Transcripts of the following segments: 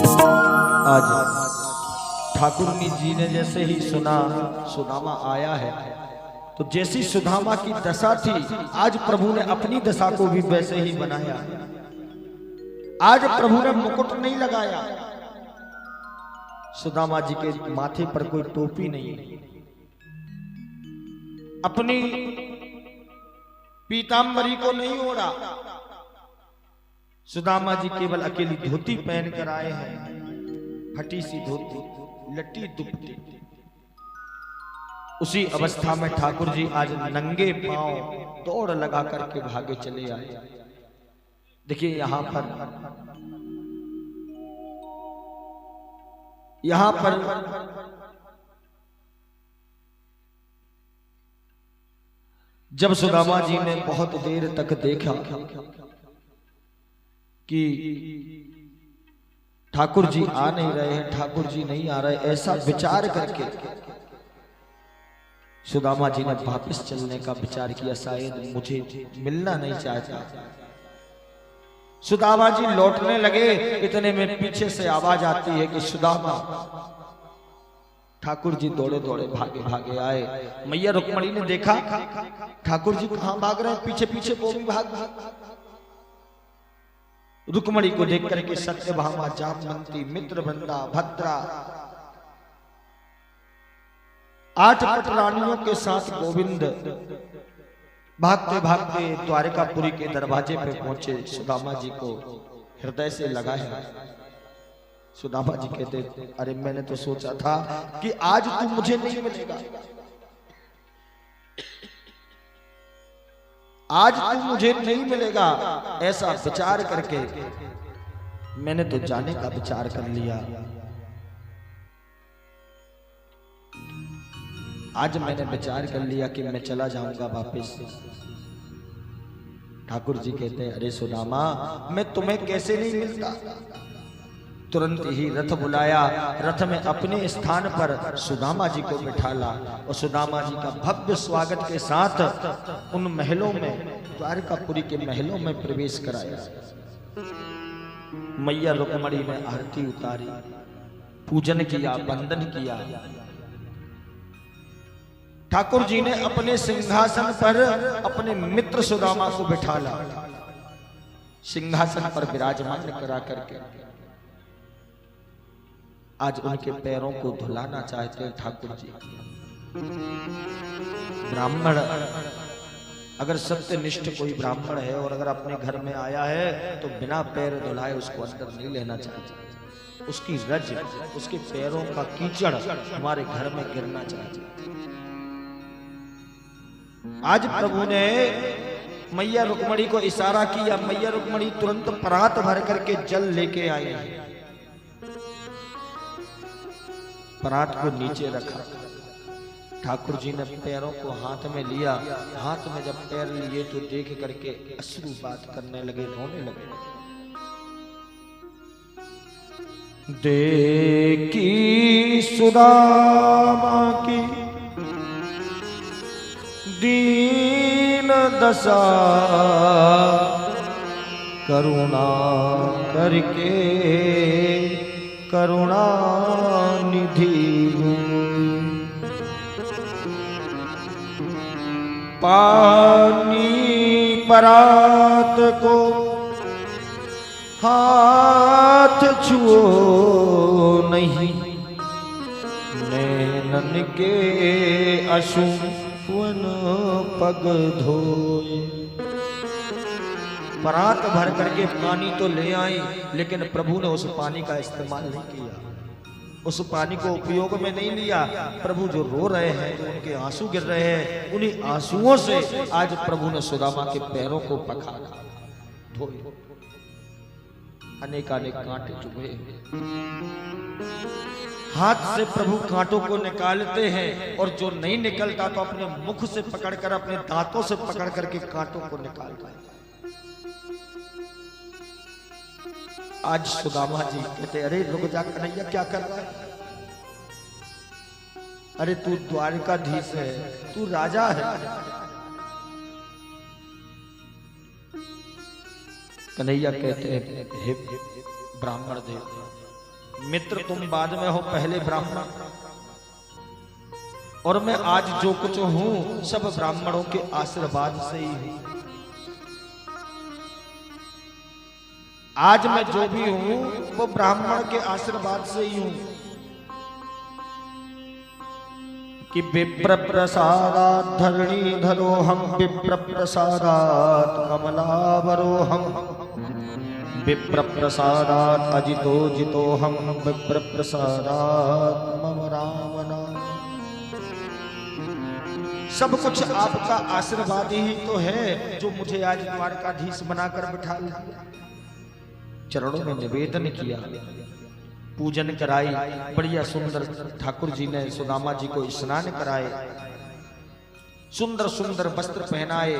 आज ठाकुर जी ने जैसे ही सुना सुदामा आया है, तो जैसी सुदामा की दशा थी आज प्रभु ने अपनी दशा को भी वैसे ही बनाया। आज प्रभु ने मुकुट नहीं लगाया, सुदामा जी के माथे पर कोई टोपी नहीं, अपनी पीतांबरी को नहीं ओढ़ा। सुदामा जी केवल अकेली धोती पहन कर आए हैं, फटी सी धोती, लट्टी दुपट्टी। उसी अवस्था में ठाकुर जी आज नंगे पांव दौड़ लगा करके भागे चले आए। देखिए यहां पर जब सुदामा जी ने बहुत देर तक देखा कि ठाकुर जी आ नहीं रहे हैं, ठाकुर जी नहीं आ रहे, ऐसा विचार करके सुदामा जी ने वापस चलने का विचार किया। शायद मुझे मिलना नहीं चाहता। सुदामा जी लौटने लगे, इतने में पीछे से आवाज आती है कि सुदामा। ठाकुर जी दौड़े दौड़े भागे भागे आए। मैया रुक्मणी ने देखा ठाकुर जी कहां भाग रहे हैं, पीछे पीछे वो भी भाग। रुक्मणी को देख करके सत्यभामा, जामवंती, मित्रवृंदा, भद्रा, 8 पटरानियों के साथ गोविंद भागते भागते द्वारकापुरी के दरवाजे पे पहुंचे। सुदामा जी को हृदय से लगा है। सुदामा जी कहते, अरे मैंने तो सोचा था कि आज तू मुझे नहीं मिलेगा, आज तू मुझे नहीं मिलेगा, ऐसा विचार करके मैंने तो जाने का विचार कर लिया। आज मैंने विचार कर लिया कि मैं चला जाऊंगा वापस। ठाकुर जी कहते हैं, अरे सुदामा, मैं तुम्हें कैसे नहीं मिलता। तुरंत ही रथ बुलाया, रथ में अपने स्थान पर सुदामा जी को बिठाला और सुदामा जी का भव्य स्वागत के साथ उन महलों में, द्वारकापुरी के महलों में प्रवेश कराया। मैया रुक्मणी ने आरती उतारी, पूजन किया, वंदन किया। ठाकुर जी ने अपने सिंहासन पर अपने मित्र सुदामा को बिठाला, सिंहासन पर विराजमान करा करके आज उनके पैरों को धुलाना चाहते हैं ठाकुर जी। ब्राह्मण, अगर सत्यनिष्ठ कोई ब्राह्मण है और अगर अपने घर में आया है तो बिना पैर धुलाए उसको अंदर नहीं लेना चाहिए। उसकी रज, उसके पैरों का कीचड़ हमारे घर में गिरना चाहिए। आज प्रभु ने मैया रुक्मणी को इशारा किया। मैया रुक्मणी तुरंत परात भर करके जल लेके आई। परात को नीचे रखा। ठाकुर जी ने पैरों को हाथ में लिया। हाथ में जब पैर लिए तो देख करके अश्रुपात करने लगे, रोने लगे। देखी सुदामा की दीन दशा, करुणा करके करुणा निधि, पानी परात को हाथ छुओ नहीं, नैनन के अशुवन पग धोए। परात भर करके पानी तो ले आई, लेकिन प्रभु ने उस पानी का इस्तेमाल नहीं किया, उस पानी को उपयोग में नहीं लिया। प्रभु जो रो रहे हैं, जो उनके आंसू गिर रहे हैं, उन्हीं आंसुओं से आज प्रभु ने सुदामा के पैरों को पखारा, धोए। अनेकानेक कांटे चुभे। हाथ से प्रभु कांटों को निकालते हैं और जो नहीं निकलता तो अपने मुख से पकड़कर, अपने दांतों से पकड़ करके कांटों को निकालता है। आज सुदामा जी कहते, अरे रुक जा कन्हैया, क्या कर रहा है। अरे तू द्वारकाधीश है, तू राजा है। कन्हैया कहते हैं, हे ब्राह्मण देव, मित्र तुम बाद में हो, पहले ब्राह्मण, और मैं आज जो कुछ हूं सब ब्राह्मणों के आशीर्वाद से ही हूं। आज मैं जो भी हूं वो ब्राह्मण के आशीर्वाद से ही हूं। कि विप्र प्रसादात् धरणीधरो हम, विप्र प्रसादात् कमलावरो हम, विप्र प्रसादात् अजितो जितो हम, विप्र प्रसादात् मम राम नाम। सब कुछ आपका आशीर्वाद ही तो है जो मुझे आज द्वारकाधीश बनाकर बिठा लिया। चरणों में निवेदन किया, पूजन कराई, बढ़िया सुंदर ठाकुर जी ने सुदामा जी को स्नान कराए, सुंदर सुंदर वस्त्र पहनाए।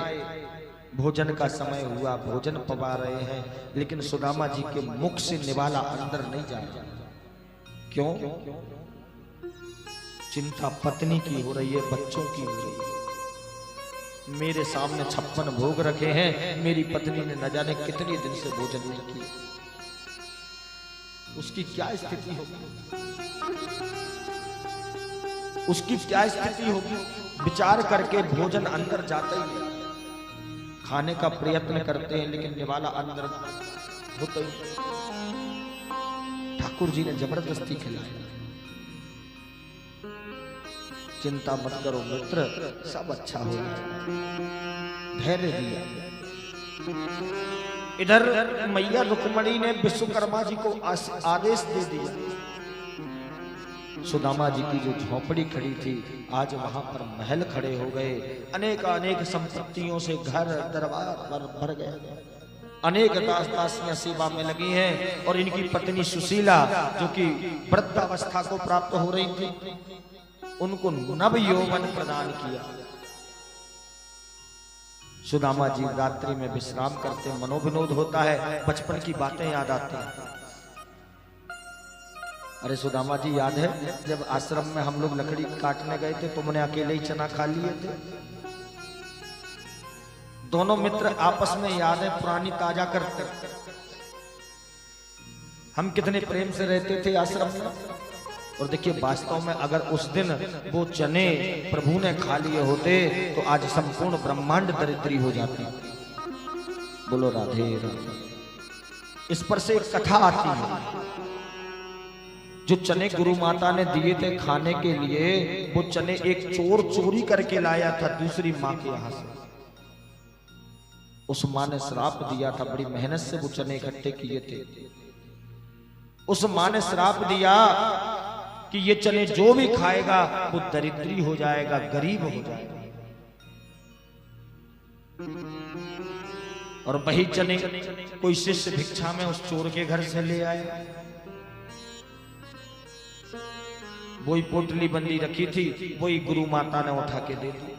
भोजन का समय हुआ, भोजन पवा रहे हैं, लेकिन सुदामा जी के मुख से निवाला अंदर नहीं जा रहा। क्यों? चिंता पत्नी की हो रही है, बच्चों की हो रही है। मेरे सामने 56 भोग रखे हैं, मेरी पत्नी ने न जाने कितने दिन से भोजन नहीं किया। उसकी क्या स्थिति होगी, उसकी क्या स्थिति होगी? विचार करके भोजन अंदर जाता ही नहीं। खाने का प्रयत्न करते हैं लेकिन निवाला अंदर होता ही। ठाकुर जी ने जबरदस्ती खिलाया। चिंता मत करो मित्र, सब अच्छा होगा, धैर्य दिया। इधर मैया रुक्मणी ने विश्वकर्मा जी को आदेश दे दिया। सुदामा जी की जो झोपड़ी खड़ी थी, आज वहां पर महल खड़े हो गए। अनेक अनेक संपत्तियों से घर दरबार भर गए। अनेक दास दासियां सेवा में लगी हैं और इनकी पत्नी सुशीला जो कि वृद्धावस्था को प्राप्त हो रही थी, उनको नव यौवन प्रदान किया। सुदामा जी रात्रि में विश्राम करते, मनोविनोद होता है, बचपन की बातें याद आती हैं। अरे सुदामा जी याद है जब आश्रम में हम लोग लकड़ी काटने गए थे, तुमने अकेले ही चना खा लिए थे। दोनों मित्र आपस में यादें पुरानी ताजा करते, हम कितने प्रेम से रहते थे आश्रम में। और देखिए वास्तव में अगर उस दिन वो चने प्रभु ने खा लिए होते तो आज संपूर्ण ब्रह्मांड दरिद्री हो जाती। बोलो राधे राधे। इस पर से एक कथा आती है। जो चने गुरु माता ने दिए थे खाने के लिए, वो चने एक चोर चोरी करके लाया था दूसरी माँ के यहाँ से। उस माँ ने श्राप दिया था, बड़ी मेहनत से वो चने इकट्ठे किए थे। उस माँ ने श्राप दिया कि ये चने जो भी खाएगा वो दरिद्री हो जाएगा, गरीब हो जाएगा। और वही चने कोई शिष्य भिक्षा में उस चोर के घर से ले आए। वही पोटली बंदी रखी थी, वही गुरु माता ने उठा के दे दी।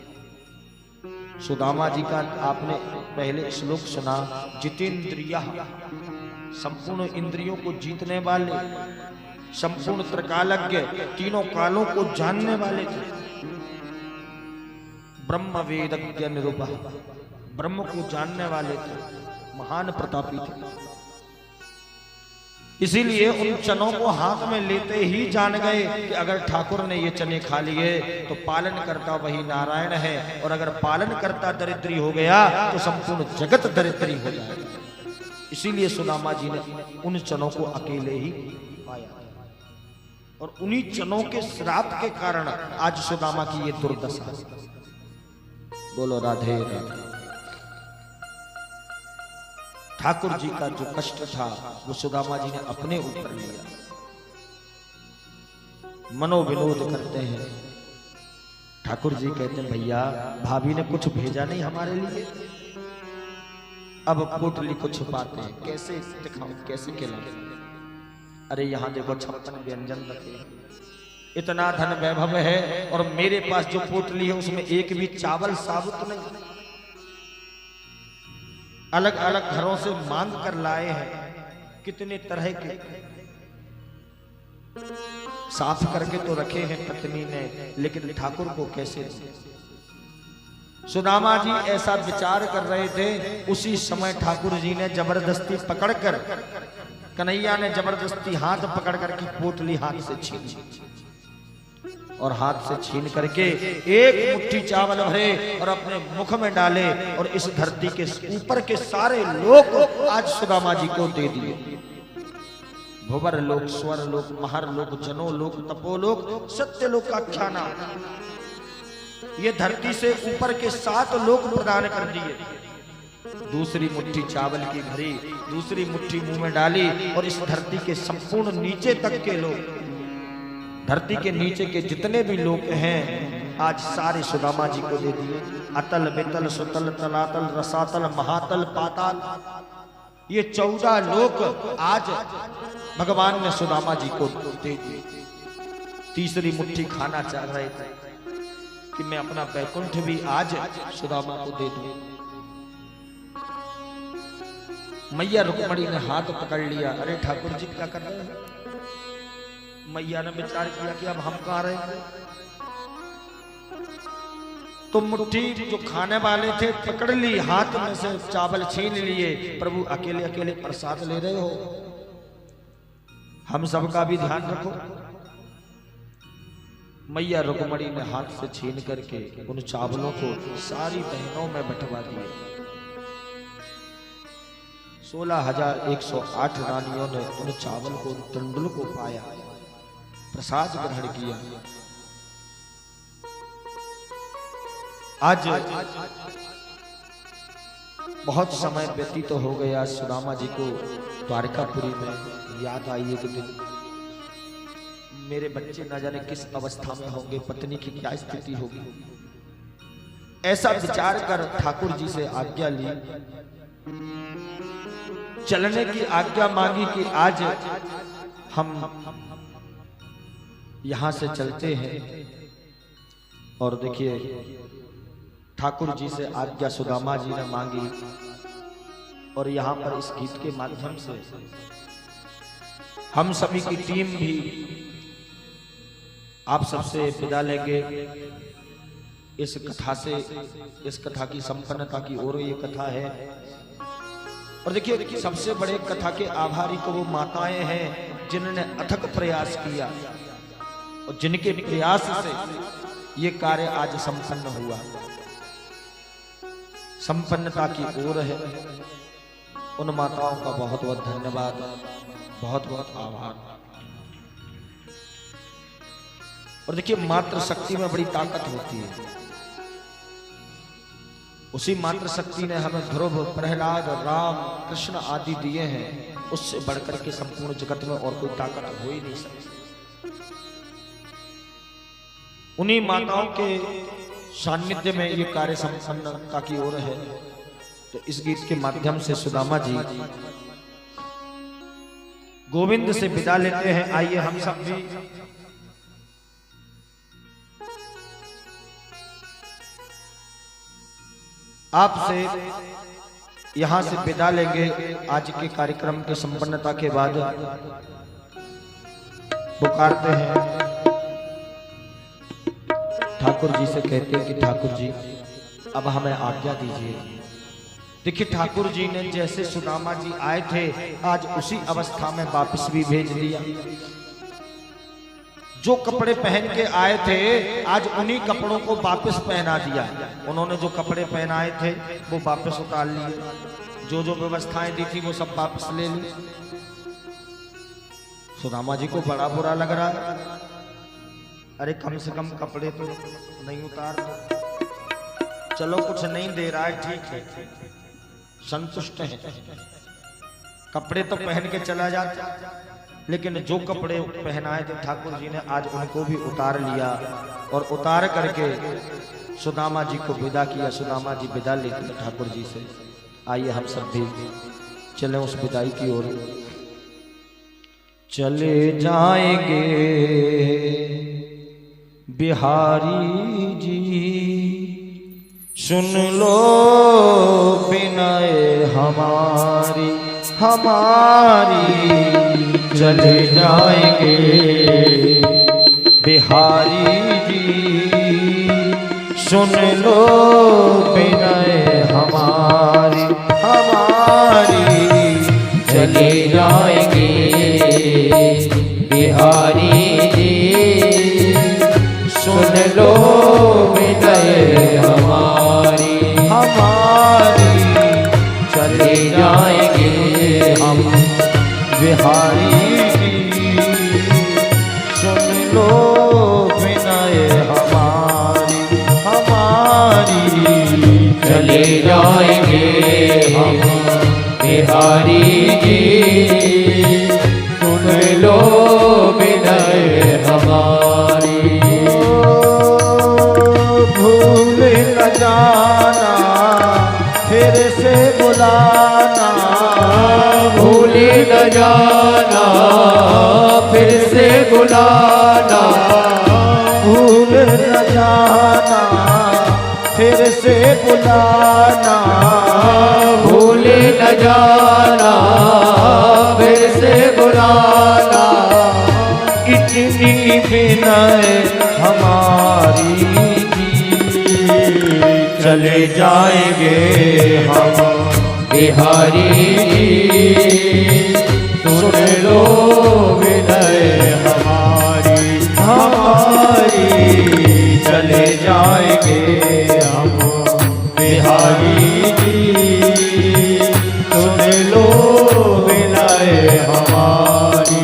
सुदामा जी का आपने पहले श्लोक सुना, जितेंद्रियः, संपूर्ण इंद्रियों को जीतने वाले, संपूर्ण त्रिकालज्ञ, तीनों कालों को जानने वाले थे। ब्रह्म वेदज्ञ निरूपः, ब्रह्म को जानने वाले थे, महान प्रतापी थे। इसीलिए उन चनों को हाथ में लेते ही जान गए कि अगर ठाकुर ने ये चने खा लिए तो पालन करता वही नारायण है, और अगर पालन करता दरिद्री हो गया तो संपूर्ण जगत दरिद्री हो जाएगा। इसीलिए सुदामा जी ने उन चनों को अकेले ही पाया, और उन्हीं चनों के श्राप के कारण आज सुदामा की ये दुर्दशा। बोलो राधे राधे। ठाकुर जी का जो कष्ट था वो सुदामा जी ने अपने ऊपर लिया। मनोविनोद करते हैं। ठाकुर जी कहते हैं भैया भाभी ने कुछ भेजा नहीं हमारे लिए, अब पोटली को छुपाते हैं, कैसे दिखाऊं, कैसे खिलाऊं। अरे यहाँ देखो 56 व्यंजन रखे, इतना धन वैभव है और मेरे पास जो पोटली है उसमें एक भी चावल साबुत नहीं। अलग अलग घरों से मांग कर लाए हैं, कितने तरह के साफ करके तो रखे हैं पत्नी ने, लेकिन ठाकुर को कैसे दें? सुदामा जी ऐसा विचार कर रहे थे, उसी समय ठाकुर जी ने जबरदस्ती पकड़कर कन्हैया ने जबरदस्ती हाथ पकड़ करके पोतली हाथ से छीन और हाथ से छीन करके एक मुट्ठी चावल भरे और अपने मुख में डाले और इस धरती के ऊपर के सारे लोक आज सुदामा जी को दे दिए। भुवर लोक, स्वर लोक, महर लोक, जनो लोक, तपोलोक, सत्य लोक का क्या नाम, ये धरती से ऊपर के 7 लोक प्रदान कर दिए। दूसरी मुट्ठी चावल की भरी, दूसरी मुट्ठी मुंह में डाली और इस धरती के संपूर्ण नीचे तक के लोग, धरती के नीचे के जितने भी लोग हैं आज सारे सुदामा जी को दे दिए। अतल, वितल, सुतल, तलातल, रसातल, महातल, पाताल, ये 14 लोक आज भगवान ने सुदामा जी को दे दिए। तीसरी मुट्ठी खाना चाह रहे थे कि मैं अपना वैकुंठ भी आज सुदामा को दे दूं। मैया रुक्मणी ने हाथ पकड़ लिया। अरे ठाकुर जी क्या कर रहे हैं? मैया ने विचार किया कि अब हम कहाँ रहे, तो मुट्ठी जो खाने वाले थे पकड़ ली, हाथ में से चावल छीन लिए। प्रभु अकेले अकेले प्रसाद ले रहे हो, हम सबका भी ध्यान रखो। मैया रुक्मणी ने हाथ से छीन करके उन चावलों को सारी बहनों में बंटवा दिए। 16,108 रानियों ने उन चावल को, तंडुल को पाया, प्रसाद ग्रहण किया। आज बहुत समय व्यतीत तो हो गया। सुदामा जी को द्वारकापुरी में याद आई एक दिन, मेरे बच्चे न जाने किस अवस्था में होंगे, पत्नी की क्या स्थिति होगी। ऐसा विचार कर ठाकुर जी से आज्ञा ली, चलने की आज्ञा मांगी कि आज हम यहां से चलते हैं। और देखिए ठाकुर जी से आज्ञा सुदामा जी ने मांगी और यहां पर इस गीत के माध्यम से हम सभी की टीम भी आप सबसे विदा लेंगे। इस कथा से, इस कथा की संपन्नता की ओर ये कथा है। और देखिए सबसे बड़े कथा के आभारी को वो माताएं हैं जिन्होंने अथक प्रयास किया और जिनके प्रयास से ये कार्य आज संपन्न हुआ। संपन्नता की ओर है। उन माताओं का बहुत बहुत धन्यवाद, बहुत बहुत आभार। और देखिए मातृ शक्ति में बड़ी ताकत होती है। उसी मातृ शक्ति ने हमें ध्रुव, प्रहलाद, राम, कृष्ण आदि दिए हैं। उससे बढ़कर के संपूर्ण जगत में और कोई ताकत हो ही नहीं सकती। उन्हीं माताओं के सानिध्य में ये कार्य संपन्नता की ओर है। तो इस गीत के माध्यम से सुदामा जी गोविंद से विदा लेते हैं। आइए हम सब भी आपसे यहां से विदा लेंगे। आज के कार्यक्रम के संपन्नता के बाद पुकारते हैं ठाकुर जी से, कहते हैं कि ठाकुर जी अब हमें आज्ञा दीजिए। देखिए ठाकुर जी ने जैसे सुदामा जी आए थे आज उसी अवस्था में वापस भी भेज दिया। जो कपड़े पहन के आए थे आज उन्हीं कपड़ों को वापस पहना दिया। उन्होंने जो कपड़े पहनाए थे वो वापस उतार लिए। जो जो व्यवस्थाएं दी थी वो सब वापस ले ली। सुदामा जी को बड़ा बुरा लग रहा है। अरे कम से कम कपड़े तो नहीं उतार दो। चलो कुछ नहीं दे रहा है, ठीक है, संतुष्ट है। कपड़े तो पहन के चला जाता, लेकिन जो कपड़े पहनाए थे ठाकुर जी ने आज उनको भी उतार लिया और उतार करके सुदामा जी को विदा किया। सुदामा जी विदा लेते हैं ठाकुर जी से। आइए हम सब भी चले उस विदाई की ओर। चले जाएंगे बिहारी जी, सुन लो बिनय हमारी हमारी। चले जाएंगे बिहारी जी, सुन लो बिनय हमारी हमारी। चले जाएंगे बिहारी जी, सुन लो विनय हमारी। चले जाएंगे हम बिहारी जी, सुन लो विनय हमारी। चले जाएंगे हम बिहारी जी, सुन लो विनय हमारी। भूल न जाना फिर से बुलाना, भूल न जाना फिर से बुलाना, भूल न जाना फिर से बुलाना, भूल न जाना फिर से बुलाना। इतनी विनय हमारी जी, चले जाएंगे हम बिहारी जी, सुन लो विनय हमारी। चले जाएंगे हम बिहारी जी, सुन लो विनय हमारी।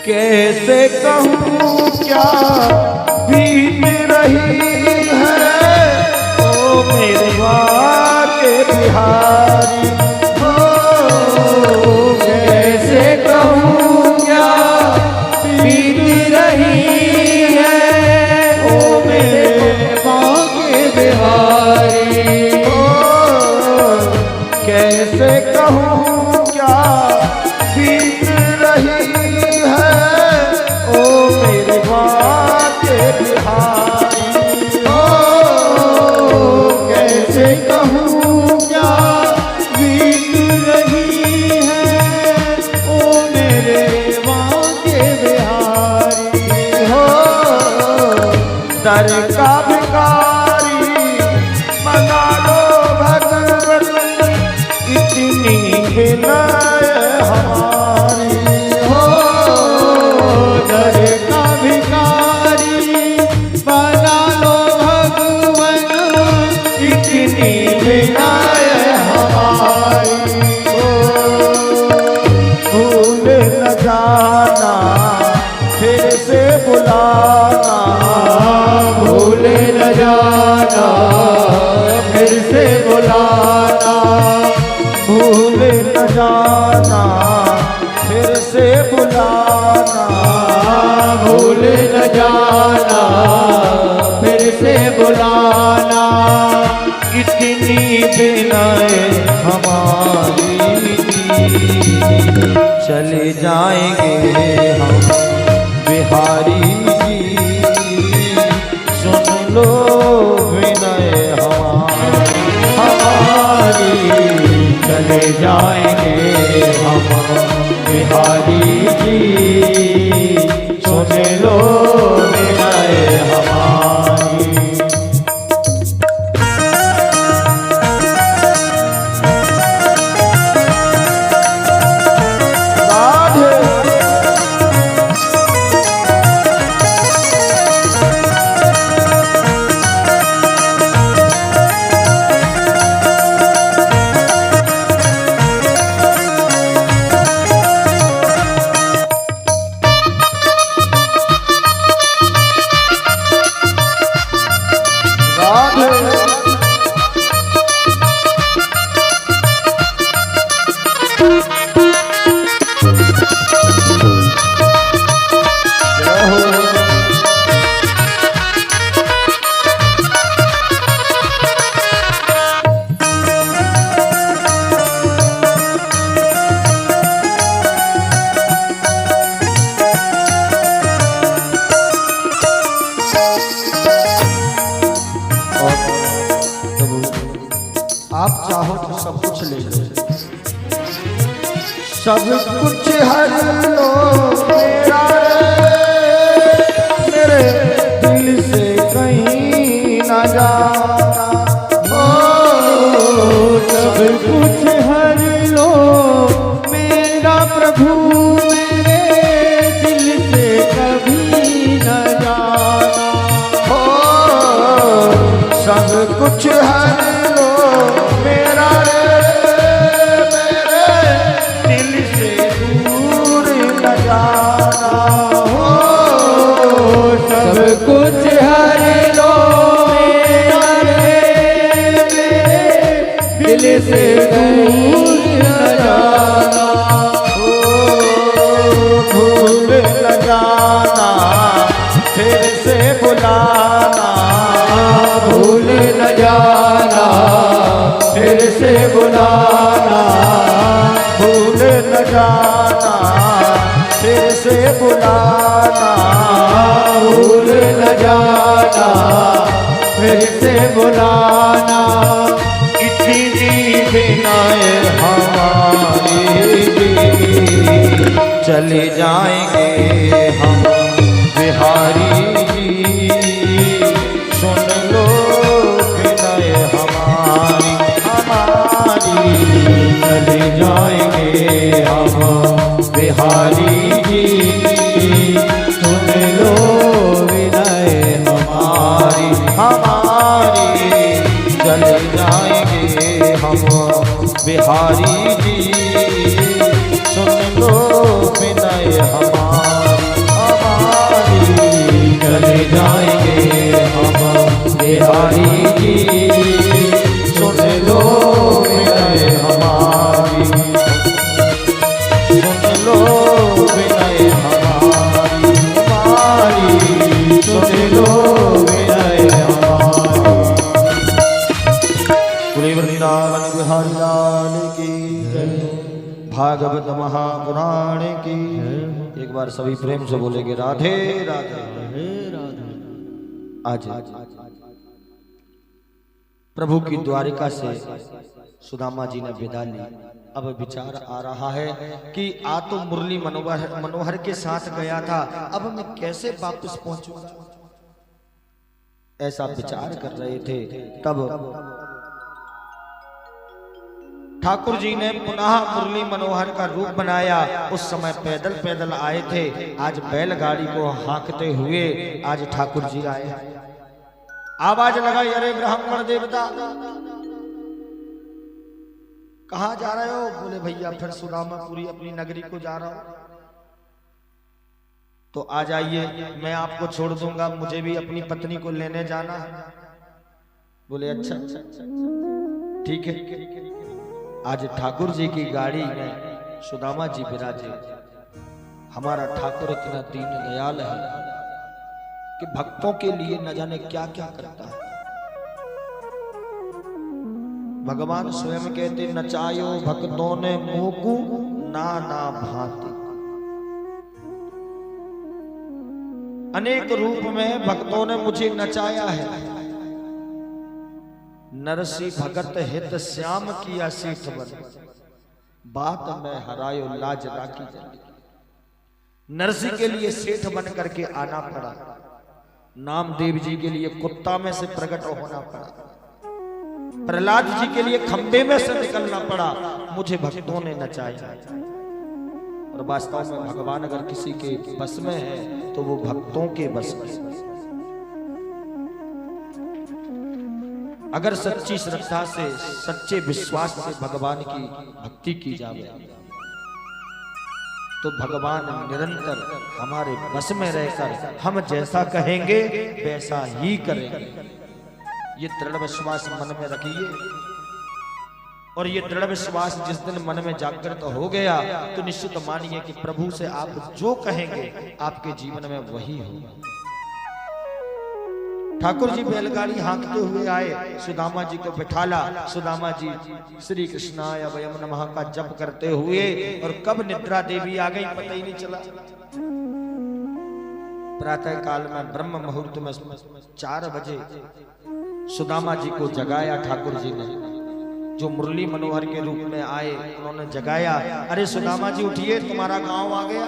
कैसे कहूँ क्या बीत रही है ओ मेरे माँ के बिहारी। हो कैसे कहूँ क्या बीत रही है ओ मेरे माँ के बिहारी। कैसे कहूँ क्या बीत रही कैसे कहूँ क्या बीत रही है ओ मेरे माँ के बिहारी। हो दर का भिखारी मना लो भगवन, इतनी विनय हमारी। हो दर का भिखारी बना लो भगवन, इतनी विनय हमारी। भूल न जाना फिर से बुलाना, भूल न जाना फिर से बुलाना, भूल न जाना फिर से बुलाना, भूल न जाना फिर से बुलाना। इतनी विनय हमारी। चले जाएंगे हम बिहारी जी, सुन लो विनय हमारी। चले जाएंगे हम बिहारी जी, सुन लो विनय हमारी। सब कुछ हर लो मेरा मेरे दिल से कहीं न जाना। सब कुछ हर लो मेरा प्रभु मेरे दिल से कभी न जाना। सब कुछ हर लो मेरा सब कुछ हर लो मेरे दिल से दूर न जाना। भूल न जाना फिर से बुलाना। भूल न जाना फिर से बुलाना। भूल न जाना फिर से बुलाना। भूल न जाना फिर से बुलाना। इतनी बिनाए हमारी चले जाएंगे हम बिहारी जी। सुन लो बिनाए हमारी चले जाएंगे हम बिहारी जी। सुन लो विनय हमारी चले जाएंगे हम बिहारी जी। सुन लो विनय हमारी चले जाएंगे हम बिहारी जी। सुन लो विनय हमारी। सुन लो विनय हमारी। सुन लो विनय हमारी। पूरे वृंदावन बिहारी लाल की भागवत महापुराण की। एक बार सभी प्रेम से बोलेंगे राधे राधे। आज प्रभु की द्वारिका से सुदामा जी ने विदा ली। अब विचार आ रहा है कि आ तो मुरली मनोहर के साथ गया था, अब मैं कैसे वापस पहुंचूंगा। ऐसा विचार कर रहे थे तब ठाकुर जी ने पुनः मुरली मनोहर का रूप बनाया। उस समय पैदल पैदल आए थे, आज बैलगाड़ी को हाँकते हुए आज ठाकुर जी आए। आवाज लगाई, अरे ब्राह्मण देवता कहाँ जा रहे हो? बोले भैया फिर सुदामापुरी अपनी नगरी को जा रहा हूं। तो आ जाइए, मैं आपको छोड़ दूंगा, मुझे भी अपनी पत्नी को लेने जाना है। बोले अच्छा ठीक है। आज ठाकुर जी की गाड़ी में सुदामा जी विराजे। हमारा ठाकुर इतना दीन दयाल है कि भक्तों के लिए न जाने क्या क्या करता है। भगवान स्वयं कहते नचायो भक्तों ने मोकू नाना भांति। अनेक रूप में भक्तों ने मुझे नचाया है। नरसी भगत हित श्याम किया सेठ बन, बात में हरायो लाज राखी जल्दी। नरसी के लिए सेठ बन करके आना पड़ा, नामदेव जी के लिए कुत्ता में से प्रकट होना पड़ा, प्रहलाद जी के लिए खंबे में से निकलना पड़ा। मुझे भक्तों ने नचाया। और वास्तव में भगवान अगर किसी के बस में है तो वो भक्तों के बस में। अगर सच्ची श्रद्धा से सच्चे विश्वास से भगवान की भक्ति की जाए तो भगवान निरंतर हमारे बस में रहकर हम जैसा कहेंगे वैसा ही करेंगे। ये दृढ़ विश्वास मन में रखिए। और ये दृढ़ विश्वास जिस दिन मन में जागृत हो गया तो निश्चित मानिए कि प्रभु से आप जो कहेंगे आपके जीवन में वही होगा। ठाकुर जी बैलगाड़ी हाँकते हुए आए, सुदामा जी को बिठाला। सुदामा जी श्री कृष्णाय वयम नमः का जप करते हुए, और कब निद्रा देवी आ गई पता ही नहीं चला। प्रातः काल में ब्रह्म मुहूर्त में 4 बजे सुदामा जी को जगाया ठाकुर जी ने। जो मुरली मनोहर के रूप में आए, उन्होंने जगाया, अरे सुदामा जी उठिए, तुम्हारा गांव आ गया।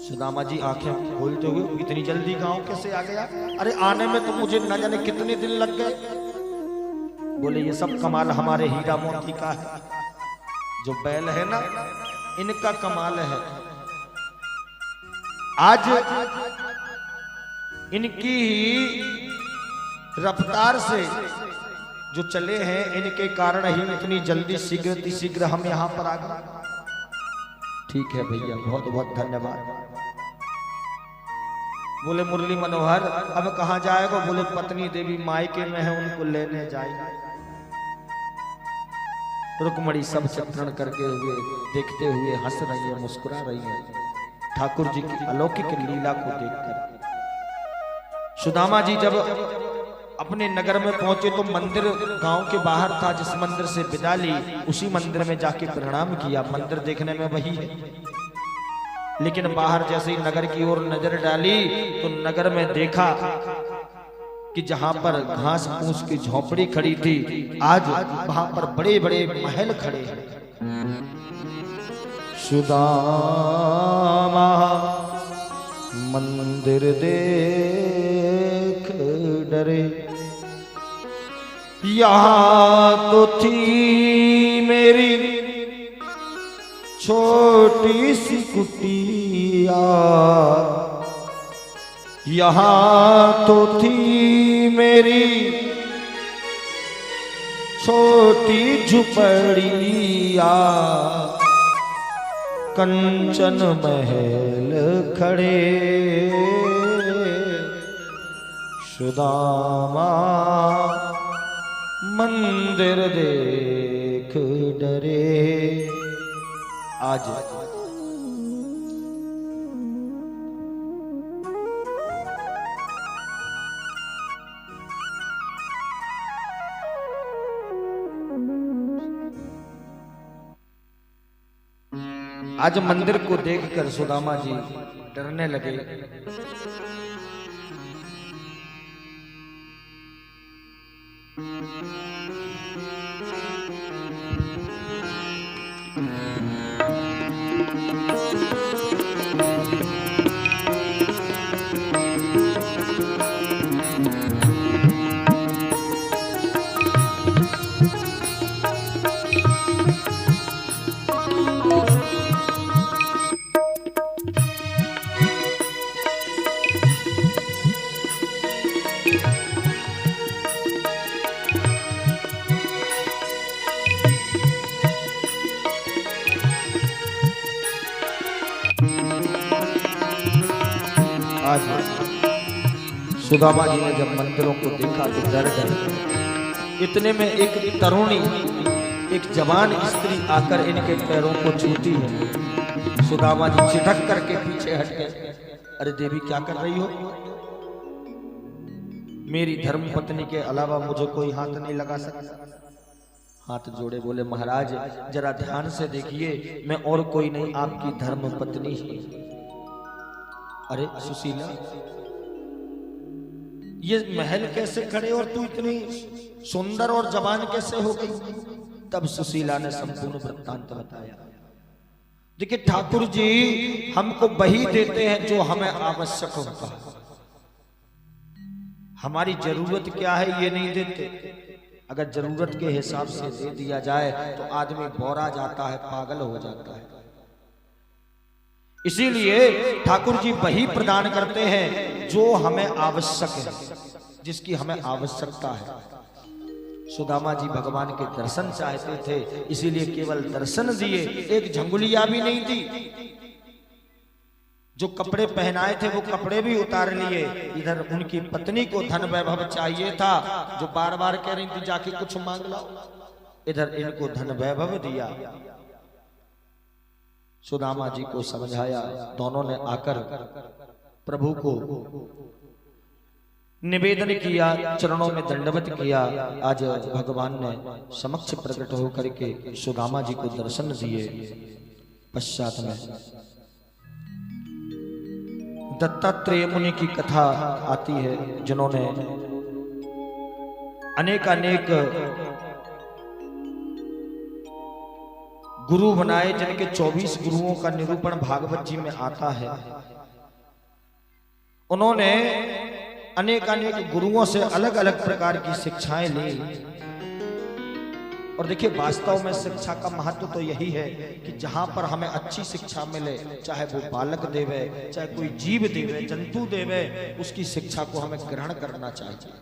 सुदामा जी आंखें खोलते हुए, इतनी जल्दी गांव कैसे आ गया? अरे आने में तो मुझे न जाने कितने दिन लग गए। बोले ये सब कमाल हमारे हीरा मोती का है, जो बैल है ना, इनका कमाल है। आज इनकी ही रफ्तार से जो चले हैं, इनके कारण ही इतनी जल्दी शीघ्र हम यहां पर आ गए। ठीक है भैया, बहुत बहुत धन्यवाद। बोले मुरली मनोहर अब कहां जाएगा? बोले पत्नी देवी मायके में है, उनको लेने जाएगा। रुक्मणी सब चित्रण करके हुए देखते हुए हंस रही है, मुस्कुरा रही है ठाकुर जी की अलौकिक लीला को देखकर। सुदामा जी जब अपने नगर में पहुंचे तो मंदिर गांव के बाहर था। जिस मंदिर से विदा ली, उसी मंदिर में जाके प्रणाम किया। मंदिर देखने में वही है, लेकिन बाहर जैसे ही नगर की ओर नजर डाली तो नगर में देखा कि जहां पर घास फूस की झोपड़ी खड़ी थी, आज वहां पर बड़े बड़े महल खड़े हैं। सुदामा मंदिर देख डरे, यहाँ तो थी मेरी छोटी सी कुटिया, यहाँ तो थी मेरी छोटी झुपड़िया, कंचन महल खड़े सुदामा मंदिर देख डरे। आज आज मंदिर को देखकर सुदामा जी डरने लगे। आज सुदामा जी ने जब मंदिरों को देखा तो डर गए। इतने में एक तरुणी, एक जवान स्त्री आकर इनके पैरों को छूती है। सुदामा जी छिटक करके पीछे हट गए। अरे देवी क्या कर रही हो? मेरी धर्म पत्नी के अलावा मुझे कोई हाथ नहीं लगा सकता। हाथ जोड़े बोले महाराज जरा ध्यान से देखिए, मैं और कोई नहीं, आपकी धर्म पत्नी ही। अरे सुशीला, ये महल कैसे खड़े और तू इतनी सुंदर और जवान कैसे हो गई? तब सुशीला ने संपूर्ण वृत्तांत बताया। देखिए ठाकुर जी हमको वही देते हैं जो हमें आवश्यक होता है। हमारी जरूरत क्या है ये नहीं देते। अगर जरूरत के हिसाब से दे दिया जाए तो आदमी बौरा जाता है, पागल हो जाता है। इसीलिए ठाकुर जी वही प्रदान करते हैं जो हमें आवश्यक है, जिसकी हमें आवश्यकता है। सुदामा जी भगवान के दर्शन चाहते थे, इसीलिए केवल दर्शन दिए, एक झंगुलिया भी नहीं दी। जो कपड़े पहनाए थे वो कपड़े भी उतार लिए। इधर उनकी पत्नी को धन वैभव चाहिए था, जो बार बार कह रही थी जाके कुछ मांग लाओ। इधर इनको धन वैभव दिया। सुदामा जी को समझाया, दोनों ने आकर प्रभु को निवेदन किया, चरणों में दंडवत किया। आज भगवान ने समक्ष प्रकट होकर के सुदामा जी को दर्शन दिए। पश्चात में दत्तात्रेय मुनि की कथा आती है, जिन्होंने अनेक गुरु बनाए, जिनके 24 गुरुओं का निरूपण भागवत जी में आता है। उन्होंने अनेक गुरुओं से अलग अलग प्रकार की शिक्षाएं ली। और देखिए, वास्तव में शिक्षा का महत्व तो यही है कि जहां पर हमें अच्छी शिक्षा मिले, चाहे वो बालक देवे, चाहे कोई जीव देवे, जंतु देवे, उसकी शिक्षा को हमें ग्रहण करना चाहिए।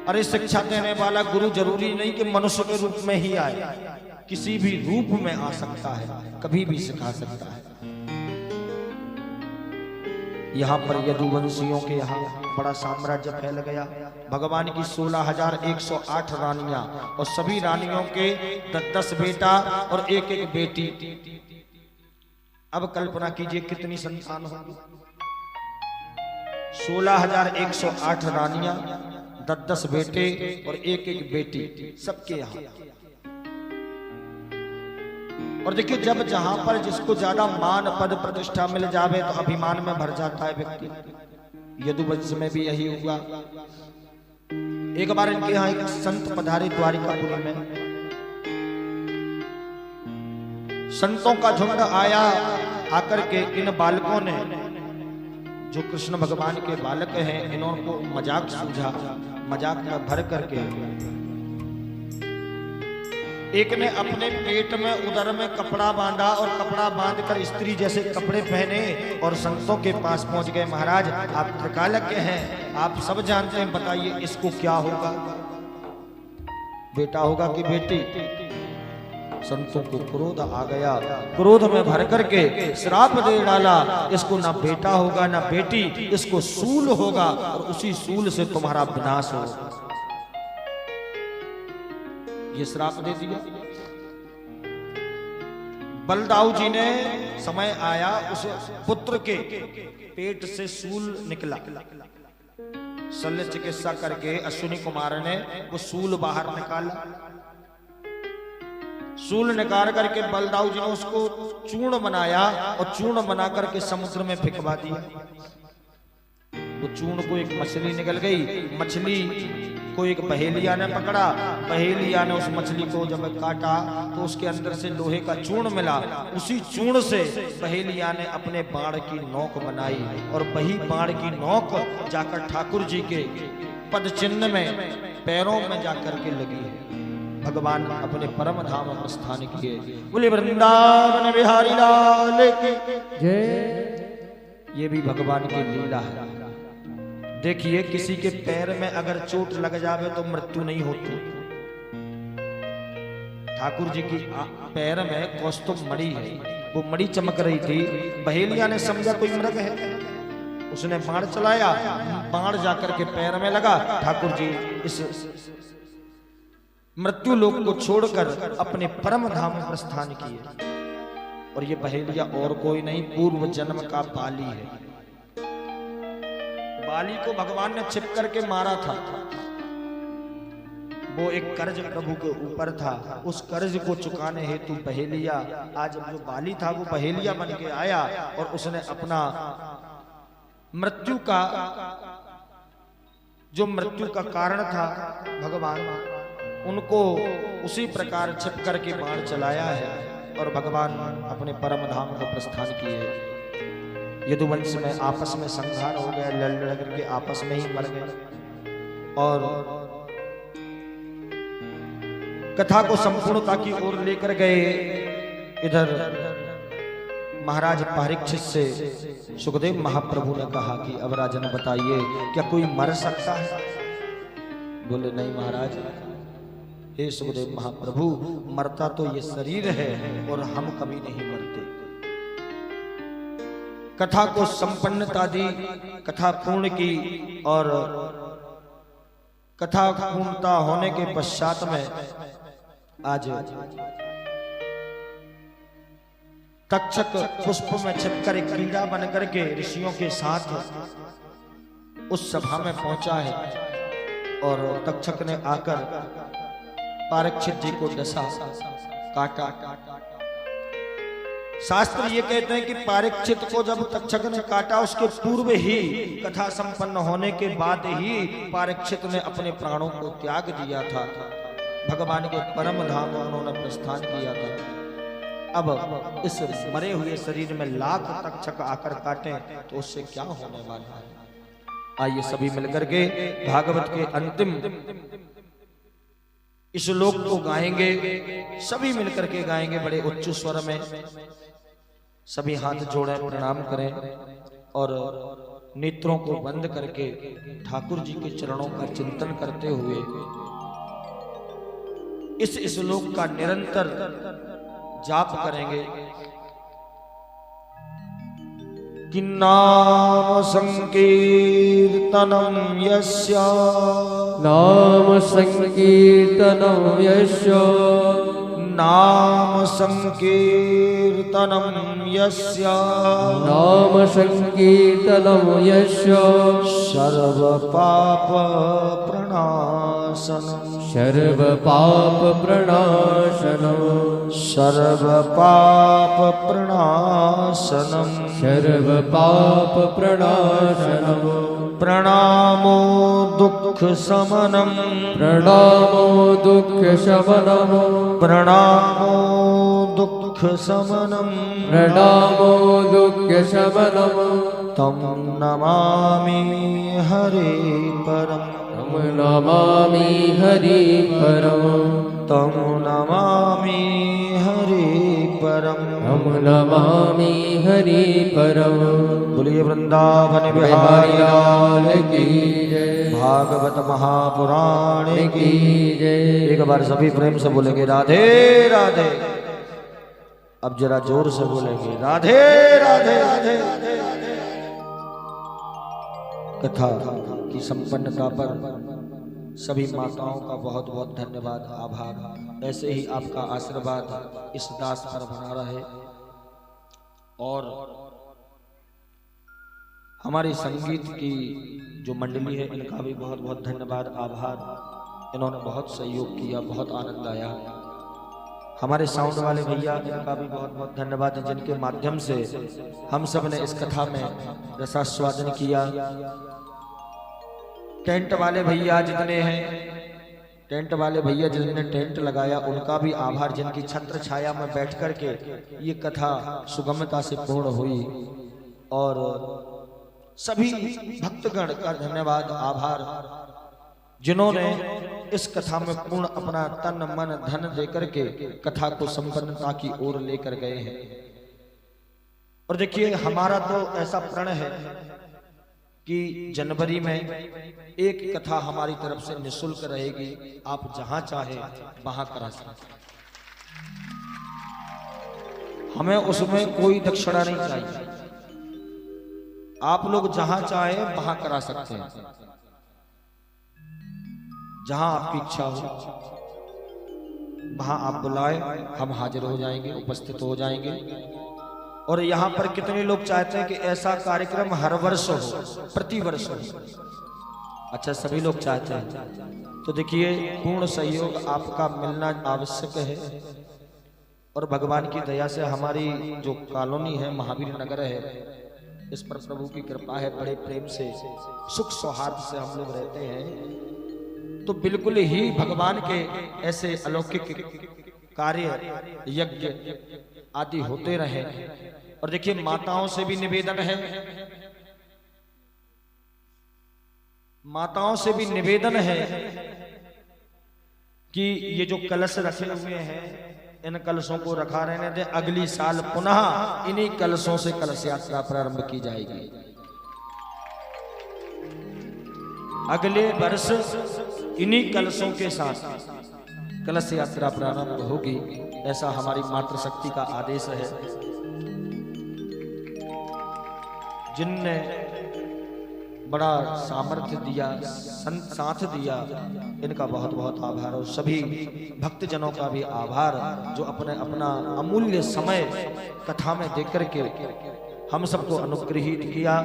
अरे शिक्षा देने वाला गुरु जरूरी नहीं कि मनुष्य के रूप में ही आए, किसी भी रूप में आ सकता है, कभी भी सिखा सकता है। यहाँ पर यदुवंशियों के यहाँ बड़ा साम्राज्य फैल गया। भगवान की 16,108 रानियां और सभी रानियों के 10 बेटा और एक बेटी। अब कल्पना कीजिए कितनी संतान होगी। 16,108 रानियां, 10 बेटे और एक बेटी, सबके यहाँ। और देखिए, जब जहां पर जिसको ज्यादा मान पद प्रतिष्ठा मिल जावे तो अभिमान में भर जाता है व्यक्ति। यदुवंश में भी यही हुआ। एक बार इनके यहाँ एक संत पधारे द्वारिकापुरी में। संतों का झुंड आया, आकर के इन बालकों ने, जो कृष्ण भगवान के बालक हैं, इन्होंने मजाक सूझा। मजाक में भर करके एक ने अपने पेट में, उदर में कपड़ा बांधा और कपड़ा बांधकर स्त्री जैसे कपड़े पहने और संतों के पास पहुंच गए। महाराज, आप त्रिकालज्ञ के हैं, आप सब जानते हैं, बताइए इसको क्या होगा, बेटा होगा कि बेटी? संतों को क्रोध आ गया। क्रोध में भर करके श्राप दे डाला, इसको ना बेटा होगा ना बेटी, इसको सूल होगा और उसी सूल से तुम्हारा विनाश होगा। ये श्राप दे दिया। बलदाऊ जी ने, समय आया, उस पुत्र के पेट से सूल निकला। शल्य चिकित्सा करके अश्विनी कुमार ने वो सूल बाहर निकाला। सूल निकाल करके बलदाऊ जी ने उसको चूर्ण बनाया और चूर्ण बना करके समुद्र में फेंकवा दिया। वो चूर्ण को एक मछली निकल गई। मछली को एक पहेलिया ने पकड़ा। पहेलिया ने उस मछली को जब काटा तो उसके अंदर से लोहे का चूर्ण मिला। उसी चूर्ण से पहेलिया ने अपने बाण की नोक बनाई और वही बाण की नोक जाकर ठाकुर जी के पद चिन्ह में, पैरों में जाकर के लगी है। भगवान अपने परम धाम प्रस्थान किए। बोले वृंदावन बिहारी लाल की जय। ये भी भगवान की लीला है। देखिए, किसी के पैर में अगर चोट लग जावे तो मृत्यु नहीं होती। ठाकुर जी की पैर में कौस्तुभ मणि है, वो मणि चमक रही थी। बहेलिया ने समझा कोई मृग है, उसने बाण चलाया, बाण जाकर के पैर में लगा। ठाकुर जी इस मृत्यु लोक को छोड़कर अपने परम धाम में प्रस्थान किए। और ये बहेलिया और कोई नहीं, पूर्व जन्म का बाली है। बाली को भगवान ने छिप करके मारा था। वो एक कर्ज प्रभु के ऊपर था, उस कर्ज को चुकाने हेतु बहेलिया, आज जो बाली था वो बहेलिया बन के आया और उसने अपना मृत्यु का, जो मृत्यु का कारण था भगवान, उनको उसी प्रकार छिप करके बाण चलाया है और भगवान अपने परम धाम को प्रस्थान किए। यदुवंश में आपस में संघार हो गया, लड़ करके आपस में ही मर गए। और कथा को संपूर्णता की ओर लेकर गए। इधर महाराज परीक्षित से सुखदेव महाप्रभु ने कहा कि अब राजन बताइए, क्या कोई मर सकता है? बोले नहीं महाराज, हे सुखदेव महाप्रभु, मरता तो ये शरीर है और हम कभी नहीं मरते। कथा को संपन्नता दी, कथा पूर्ण की और कथा पूर्णता होने के पश्चात में आज तक्षक पुष्प में छिपकर एक कीड़ा बनकर के ऋषियों के साथ उस सभा में पहुंचा है। और तक्षक ने आकर परीक्षित जी को डसा, काटा। शास्त्र ये कहते हैं कि परीक्षित को जब तक्षक ने काटा, उसके पूर्व ही, कथा संपन्न होने के बाद ही परीक्षित ने अपने प्राणों को त्याग दिया था। भगवान के परम धाम में उन्होंने प्रस्थान किया था। अब इस मरे हुए शरीर में लाख तक्षक आकर काटे तो उससे क्या होने वाला है। आइए सभी मिलकर के भागवत के अंतिम इस श्लोक को गाएंगे, सभी मिलकर के गाएंगे बड़े उच्च स्वर में। सभी हाथ जोड़ें, प्रणाम करें और नेत्रों को बंद करके ठाकुर जी के चरणों का चिंतन करते हुए इस श्लोक का निरंतर जाप करेंगे कि नाम संकीर्तनम यस्य, नाम संकीर्तनं यस्य, नाम संकीर्तनम यस्य, नाम संकीर्तनं यस्य, सर्व पाप प्रणाशनम, सर्व पाप प्रणाशनम, सर्व पाप प्रणाशनम, सर्व पाप प्रणाशनम, प्रणामो दुख शमनम, प्रणामो दुख शमनम, प्रणामो दुख शमनम, प्रणामो दुख शमनम, तम नमामि हरे परम, तम नमामि हरि परम, तम नमामि हरे परम, तम नमामि हरि परम। बोलिए वृंदावन बिहारी लाल की जय, भागवत महापुराण की की जय। एक बार सभी प्रेम से बोलेंगे राधे राधे। अब जरा जोर से बोलेंगे राधे राधे राधे। कथा की संपन्नता पर सभी माताओं का बहुत बहुत धन्यवाद, आभार। ऐसे ही आपका आशीर्वाद इस दास पर बना रहे और हमारी संगीत की जो मंडली है इनका भी बहुत बहुत धन्यवाद, आभार। इन्होंने बहुत सहयोग किया, बहुत आनंद आया। हमारे साउंड वाले भैया, इनका भी बहुत बहुत धन्यवाद, जिनके माध्यम से हम सब ने इस कथा में रसास्वादन किया। टेंट वाले भैया जितने हैं, टेंट वाले भैया जिन्होंने टेंट लगाया, उनका भी आभार, जिनकी छत्र छाया में बैठ कर के ये कथा सुगमता से पूर्ण हुई। और सभी भक्तगण का धन्यवाद, आभार, जिन्होंने इस कथा में पूर्ण अपना तन मन धन देकर के कथा को संपन्नता की ओर लेकर गए हैं। और देखिए, हमारा तो ऐसा प्रण है कि जनवरी में एक कथा हमारी तरफ से निःशुल्क रहेगी, आप जहां चाहे वहां करा सकते। हमें उसमें कोई दक्षिणा नहीं चाहिए, आप लोग जहां चाहे वहां करा सकते हैं, जहां आपकी इच्छा हो वहां आप बुलाए, हम हाजिर हो जाएंगे, उपस्थित हो जाएंगे। और यहाँ पर कितने लोग चाहते हैं कि ऐसा कार्यक्रम हर वर्ष हो, प्रति वर्ष हो? अच्छा, सभी लोग चाहते हैं। तो देखिए, पूर्ण सहयोग आपका मिलना आवश्यक है। और भगवान की दया से हमारी जो कॉलोनी है, महावीर नगर है, इस पर प्रभु की कृपा है, बड़े प्रेम से सुख सौहार्द से हम लोग रहते हैं। तो बिल्कुल ही भगवान के ऐसे अलौकिक कार्य, यज्ञ आदि होते रहे। और देखिए, माताओं से भी निवेदन है, माताओं से भी निवेदन है कि ये जो कलश रखे हुए हैं, इन कलशों को रखा रहने दें। अगली साल पुनः इन्हीं कलशों से कलश यात्रा प्रारंभ की जाएगी। अगले वर्ष इन्हीं कलशों के साथ कलश यात्रा प्रारंभ होगी, ऐसा हमारी मातृशक्ति का आदेश है। जिनने बड़ा सामर्थ्य दिया, साथ दिया, इनका बहुत बहुत आभार। और सभी भक्तजनों का भी आभार, जो अपने अपना अमूल्य समय कथा में देकर के हम सबको अनुग्रहित किया।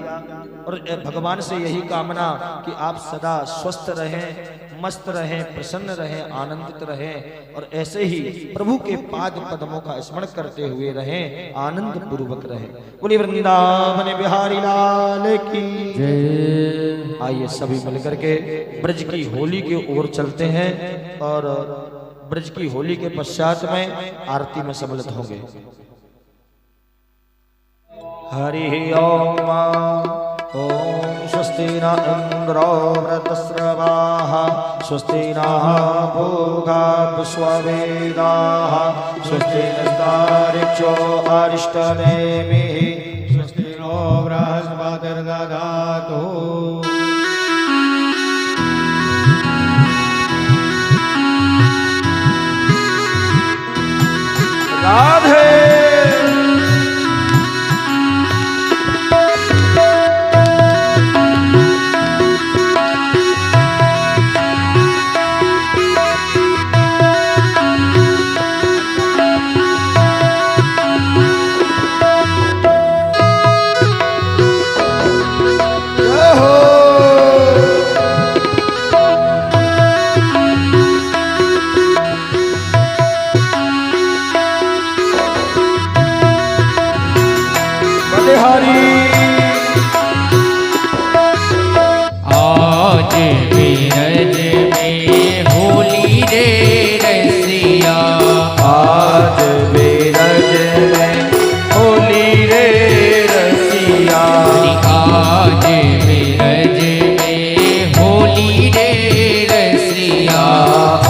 और भगवान से यही कामना कि आप सदा स्वस्थ रहें, मस्त रहें, प्रसन्न रहें, आनंदित रहें, और ऐसे ही प्रभु के पाद पद्मों का स्मरण करते हुए रहें, आनंद पूर्वक रहें। बोलिए वृंदावन बिहारी लाल की जय। आइए सभी मिलकर के ब्रज की होली की ओर चलते हैं। और ब्रज की होली के पश्चात में आरती में सम्मिलित होंगे। हरि ओम। ओम स्वस्ति न इंद्रो वृतस्रवाः स्वस्ति नः भोगा विश्ववेदाः स्वस्ति नस्तारिक्षो अरिष्टनेमिः स्वस्ति नो बृहस्पतिर्दधातु। राधे आज बीरज में होली रे रसिया, आज बीरज में होली रे रसिया, आज बीरज में होली रे रसिया,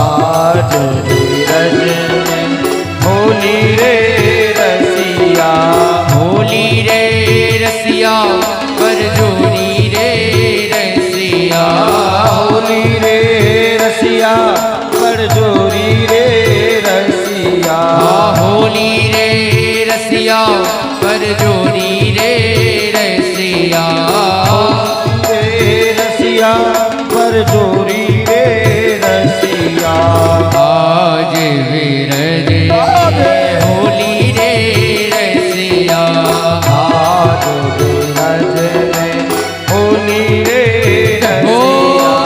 आज बीरज में होली रे रसिया, होली रे रसिया पर जोड़ी रे रसिया, होली रे रसिया पर जोरी रे रसिया, होली रे रसिया पर जोड़ी रे रसिया, रे रसिया पर जोरी रे रसिया, आज बीरज में होली रे रसिया, आज बीरज में होली रे रसिया।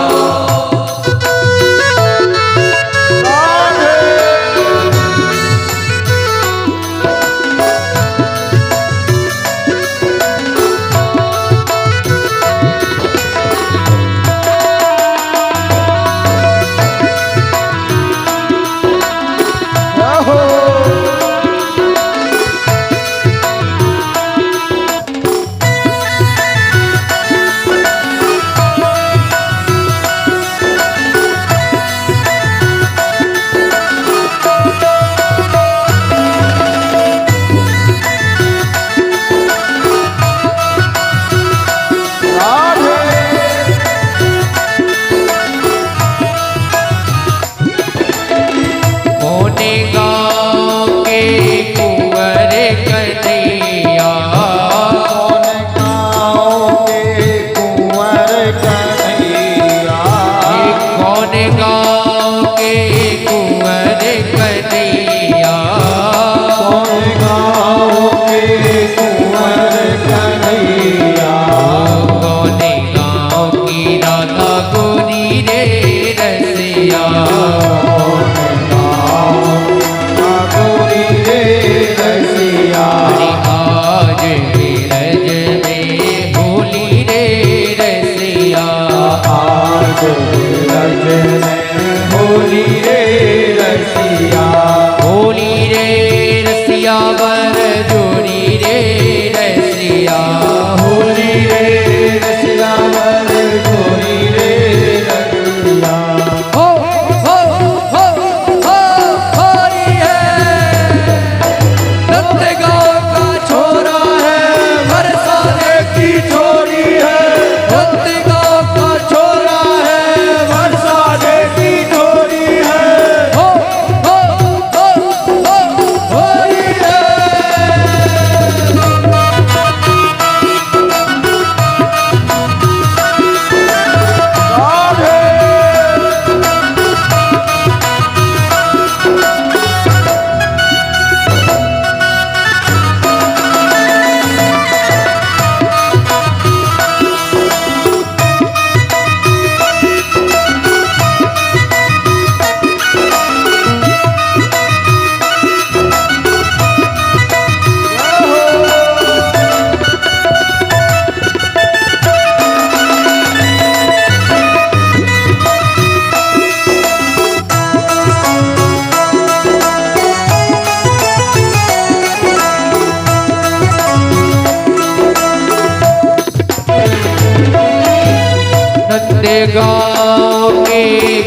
गाँव के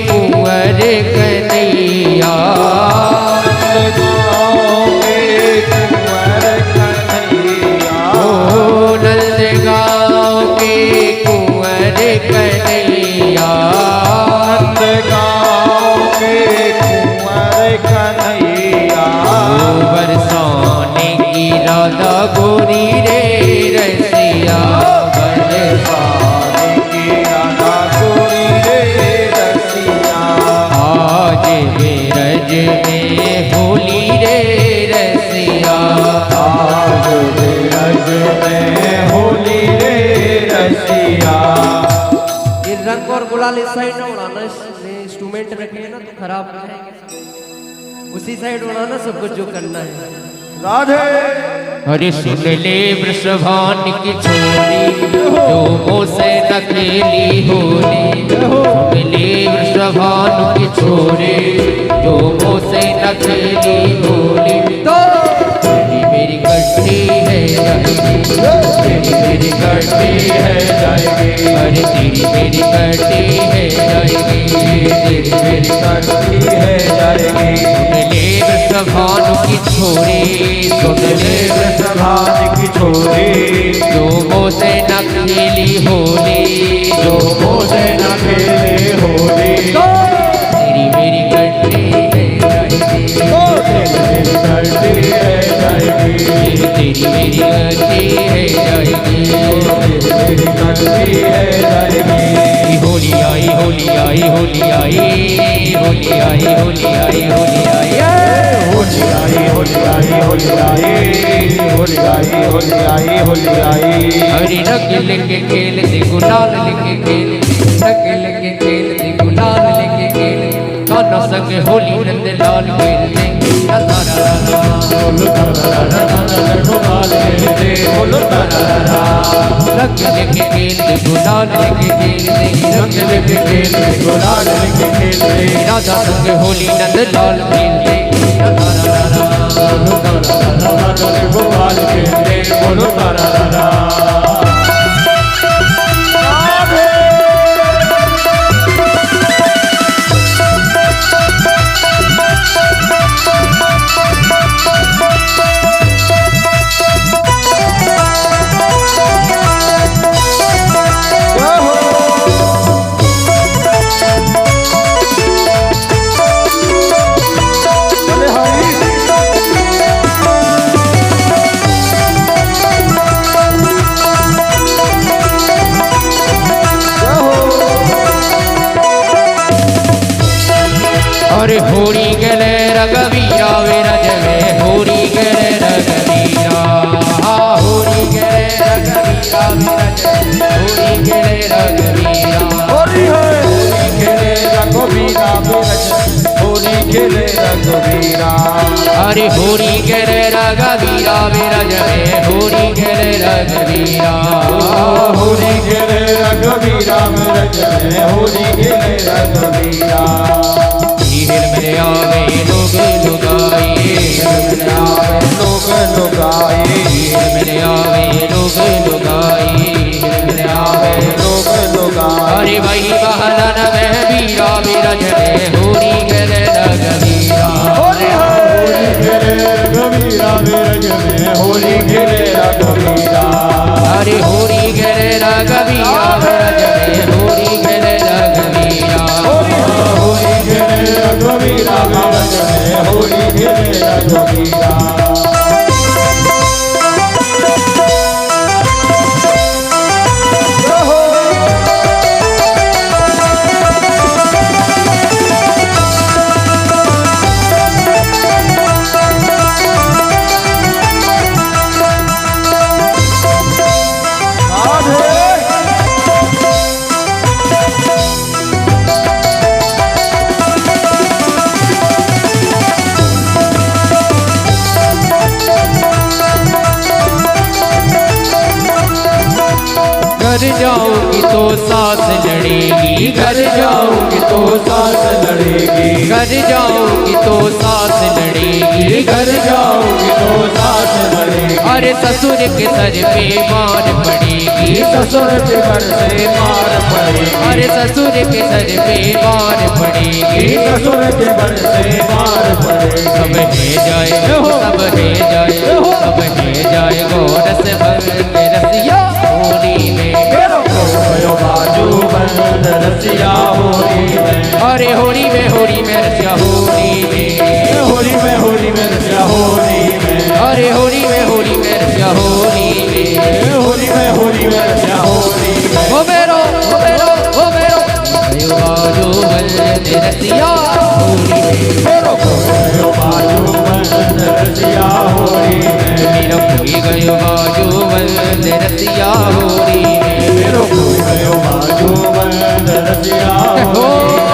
कुंवर कन्हैया, नंदगांव के कुंवर कन्हैया, नंदगांव के कुंवर कन्हैया, बरसाने की राधा गोरी रे रसिया, बरसाने की राधा गोरी रे रसिया, आज बिरज में होली रे रसिया, आज बिरज में होली रे रसिया। ये रंग और गुलाल इस साइड ना उड़ाना, इंस्ट्रूमेंट रखे हैं ना तो खराब हो जाएंगे सब। उसी साइड उड़ाना सब कुछ जो करना है। राधे अरे सुन ले वृषभान की छोरी, जो मोसे न खेली होली, सुन ले वृषभान की छोरी, जो मोसे न खेली होली, तो तेरी मेरी कट्टी है जाएगी, तेरी मेरी कट्टी है जाएगी, अरे तेरी मेरी कट्टी है जाएगी, तेरी मेरी कट्टी है जाएगी। सुन ले वृषभान की छोरी, सुन ले वृषभान की छोरी, जो मोसे न खेली होली, जो मोसे न खेले होली, तेरी मेरी कट्टी है जाएगी, तेरी कट्टी है जाएगी, तेरी मेरी कट्टी है जाएगी, तेरी कट्टी है जाएगी। होली आई होली आई होली आई, होली आई होली आई होली आई, होली आई होली आई होली आई, होली आई होली आई होली आई। हरी रंग लेके खेलते गुलाल लेके खेलते, रंग लेके खेलते गुलाल लेके खेलते, कान्हा संग होली नंद लाल खेलते, रंग लेके खेलते गुलाल लेके खेलते, रंग लेके खेलते गुलाल लेके खेलते, राधा संग होली नंद लाल खेलते, गोपाल खेलते, बोलो तारा राधा। अरे होरी गले रघुवीरा विरज में, होरी गले रघुवीरा, होरी गले रघुवीरा विरज में, होरी गले रघुवीरा, होली है होली खेले रघुवीरा विरज, होली खेले रघुवीरा, अरे होरी गले रघुवीरा विरज में, होरी गले रघुवीरा, होली खेले रघुवीरा विरज में, होली खेले रघुवीरा। हिल में आवे लोग लुगाए, लोग लुगाए, हिल में आवे लोग लुगाए, हिल में आवे लोग लुगाए। अरे वही बहलन में वीरा विरज में, होरी गले रघुवीरा, होली है होली खेले रघुवीरा विरज में, होली खेले रघुवीरा। अरे होरी गले रघुवीरा विरज में, होरी गले रघुवीरा, होली खेले रघुवीरा विरज में, होली खेले रघुवीरा। घर जाओगी तो सास लड़ेगी, घर जाओगी तो सास लड़ेगी, घर जाओगी तो सास लड़ेगी, घर जाओगी तो सास लड़ेगी, अरे ससुर के सर पे मार पड़ेगी, ससुर के घर से मार पड़ेगी, अरे ससुर के सर पे मार पड़ेगी, ससुर के घर से मार पड़ेगी। सब है जाए, सब है जाए, सब है जाए गोरस भर के रसिया होली में, बाजू बंद रसिया होली में, अरे होली में, होली में रसिया होली में, होली में, होली में रसिया होली में, अरे होली में, होली में रसिया होली में, होली में, होली में रसिया होली में। ओ मेरो, ओ मेरो, ओ मेरो गयो बाजू बंद रसिया होली में, मेरो बाजू बंद रसिया होली में, मेरा कोई गयो बाजू बंद रसिया होली में, मेरो बाजू बंद रसिया होली में।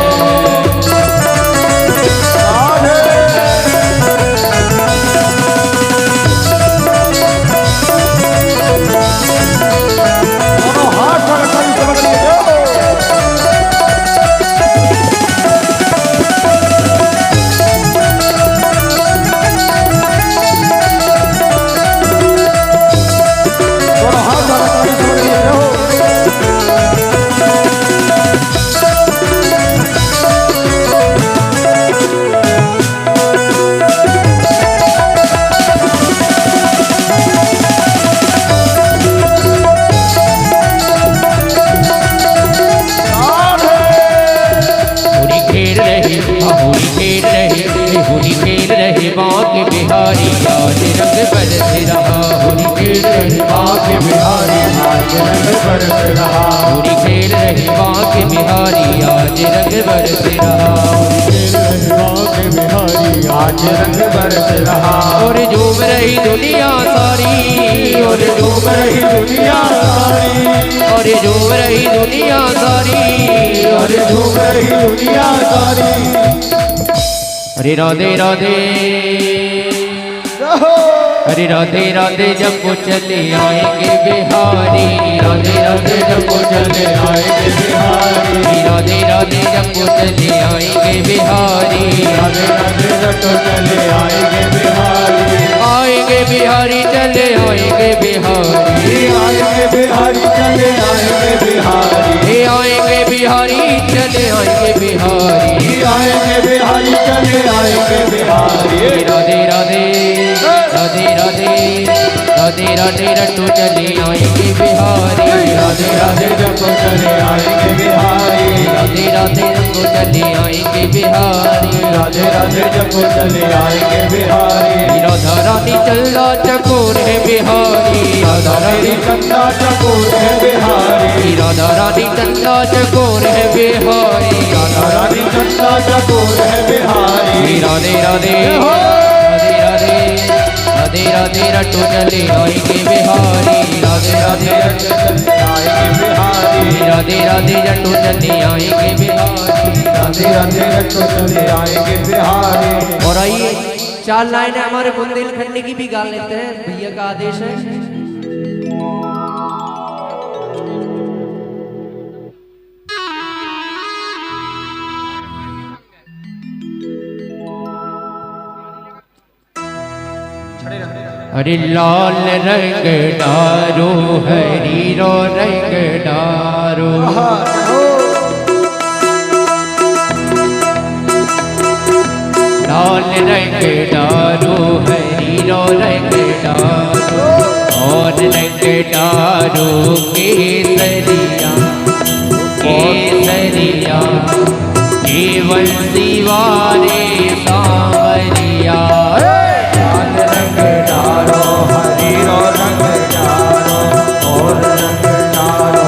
होली खेल रहे बाग बिहारी आज रंग बरस रहा, होली खेल रहे बाग बिहारी आज रंग बरस रहा, होली खेल रहे बाग बिहारी आज रंग बरस रहा, बिहारी आज रंग बरस रहा। और झूम रही दुनिया सारी, और झूम रही दुनिया सारी, और झूम रही दुनिया सारी, और झूम रही दुनिया सारी। अरे राधे राधे, अरे राधे राधे जब वो चले आएंगे बिहारी, राधे राधे जब वो चले आएंगे बिहारी, राधे राधे जब वो चले आएंगे बिहारी, राधे राधे जब वो चले आएंगे बिहारी, आएंगे बिहारी चले आएंगे बिहारी, आएंगे बिहारी चले आएंगे बिहारी, आएंगे बिहारी चले आएंगे बिहारी, आएंगे बिहारी चले आएंगे बिहारी। राधे राधे, राधे राधे, राधे राधे रट्टू चले आएंगे बिहारी, राधे राधे जब वो चले आएंगे बिहारी, राधे राधे रट्टू चले आएंगे बिहारी, राधे राधे जब वो चले आएंगे बिहारी। राधा रानी चल्ला चकोर है बिहारी, राधा रानी चंदा चकोर है बिहारी, राधा रानी चंदा चकोर है बिहारी, राधा रानी चंदा चकोर है बिहारी। राधे राधे, राधे राधे, राधे राधे रट्टू चले आएंगे बिहारी, राधे राधे चले आएंगे बिहारी, राधे राधे रट्टू चले आएंगे बिहारी, राधे राधे रट्टू चले आएंगे बिहारी। और आइए 4 लाइनें हमारे बुंदेलखंड की भी गा लेते हैं, भैया का आदेश है। अरे लाल रंग डारो हरीरो रंग डारो, लाल रंग डारो हरीरो रंग डारो, और रंग डारो केसरिया केसरिया, केवल सिवारे सांवरिया। हरीरो रंग डारो और रंग डारो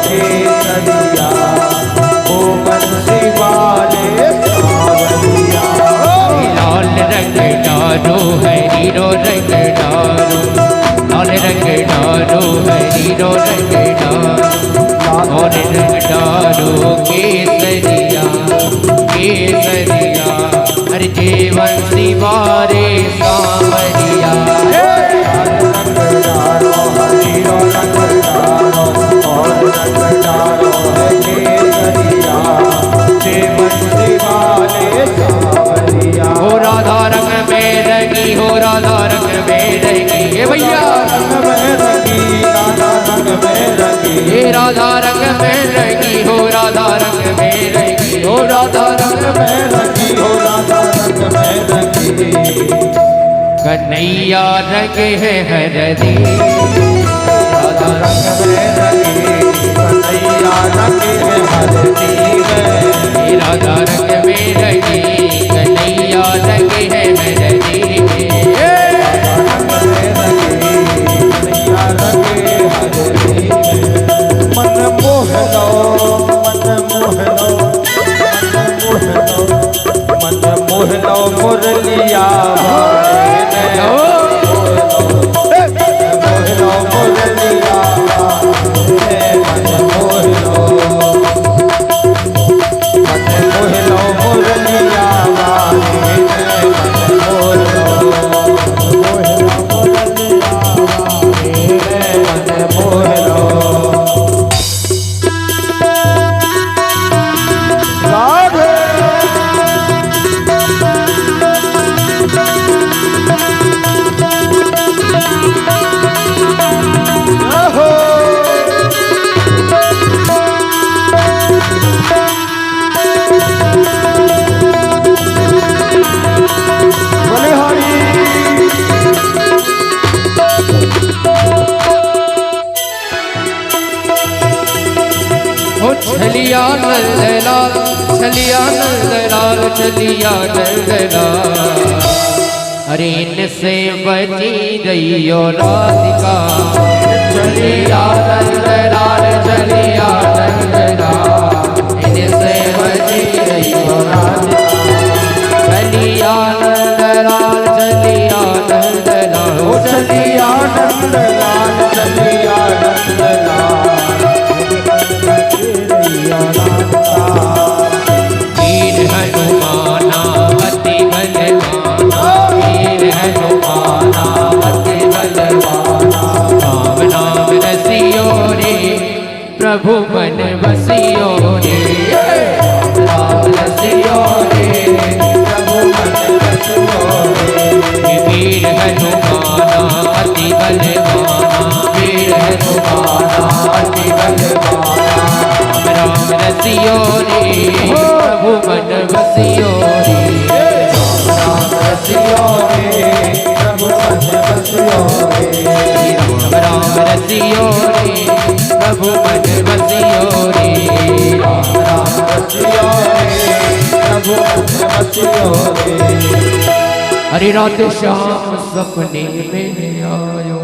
केसरिया, ओ बंसी वाले सांवरिया। लाल रंग डारो हरीरो रंग डारो, लाल रंग डारो हरीरो रंग डारो, और रंग डारो केसरिया केसरिया, हर जीवन सिवारे सांवरिया। हरीरो रंग डारो और रंग डारो केसरिया, जीवन सिवाले सांवरिया। हो राधा रंग में रंगी, हो राधा रंग में रंगी, भैया राधा रंग में रंगी हो, राधा रंग में रंगी हो, राधा रंग में रंगी हो, राधा रंग में रंगी। कन्हैया रंग है हरदी, राधा रंग में रंगी, कन्हैया रंग है हरदी में, राधा रंग में रंगी, कन्हैया रंग है हरदी में, राधा रंग में रंगी, कन्हैया रंग है हरदी में। मन मोह लो, मन मोह लो, मन मोह लो, मन मोह लो मुरलिया वाले ने, मोह लो मुरलिया वाले ने, मन मोह लो, मन मोह लो मुरलिया वाले ने, मन मोह लो, मोह लो मुरलिया वाले ने, मन मोह लो। छलिया नंदलाल, छलिया नंदलाल, छलिया नंदलाल, अरे इनसे बची रहियो राधिका। छलिया नंदलाल, छलिया नंदलाल, इनसे बची रहियो राधिका। छलिया नंदलाल, छलिया नंदलाल, छलिया नंदलाल, छलिया नंदलाल, वीर हनुमाना अति बलवाना, वीर हनुमाना अति बलवाना, राम नाम रसियो रे प्रभु मन बसियो रे, राम रसियो रे प्रभु मन बसियो रे। वीर हनुमाना अति बलवाना, वीर हनुमाना अति बलवाना, राम रसियो रे प्रभु मन बसियो रे, राम रसियो रे प्रभु मन बसियो रे, राम रसियो रे प्रभु मन बसियो रे, राम रसियो रे प्रभु मन बसियो रे। हरे रात श्याम सपने में आयो,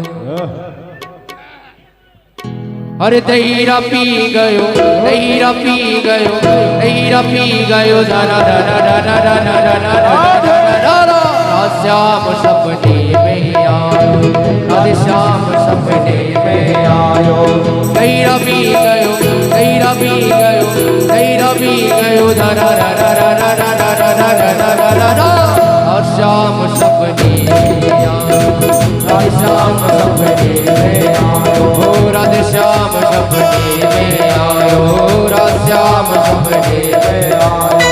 अरे दहीरा पी गयो, दहीरा पी गयो, दहीरा पी गयो, धरा धरा धरा धरा धरा धरा। श्याम सपने में आयो, राधे श्याम सपने में आयो, दहीरा पी गयो, दहीरा पी गयो, दहीरा पी गयो, धरा धरा धरा धरा धरा धरा। श्याम सपने में आयो, राधे श्याम सपने में आयो, राधे श्याम सपने में आयो, राधे श्याम सपने में आयो।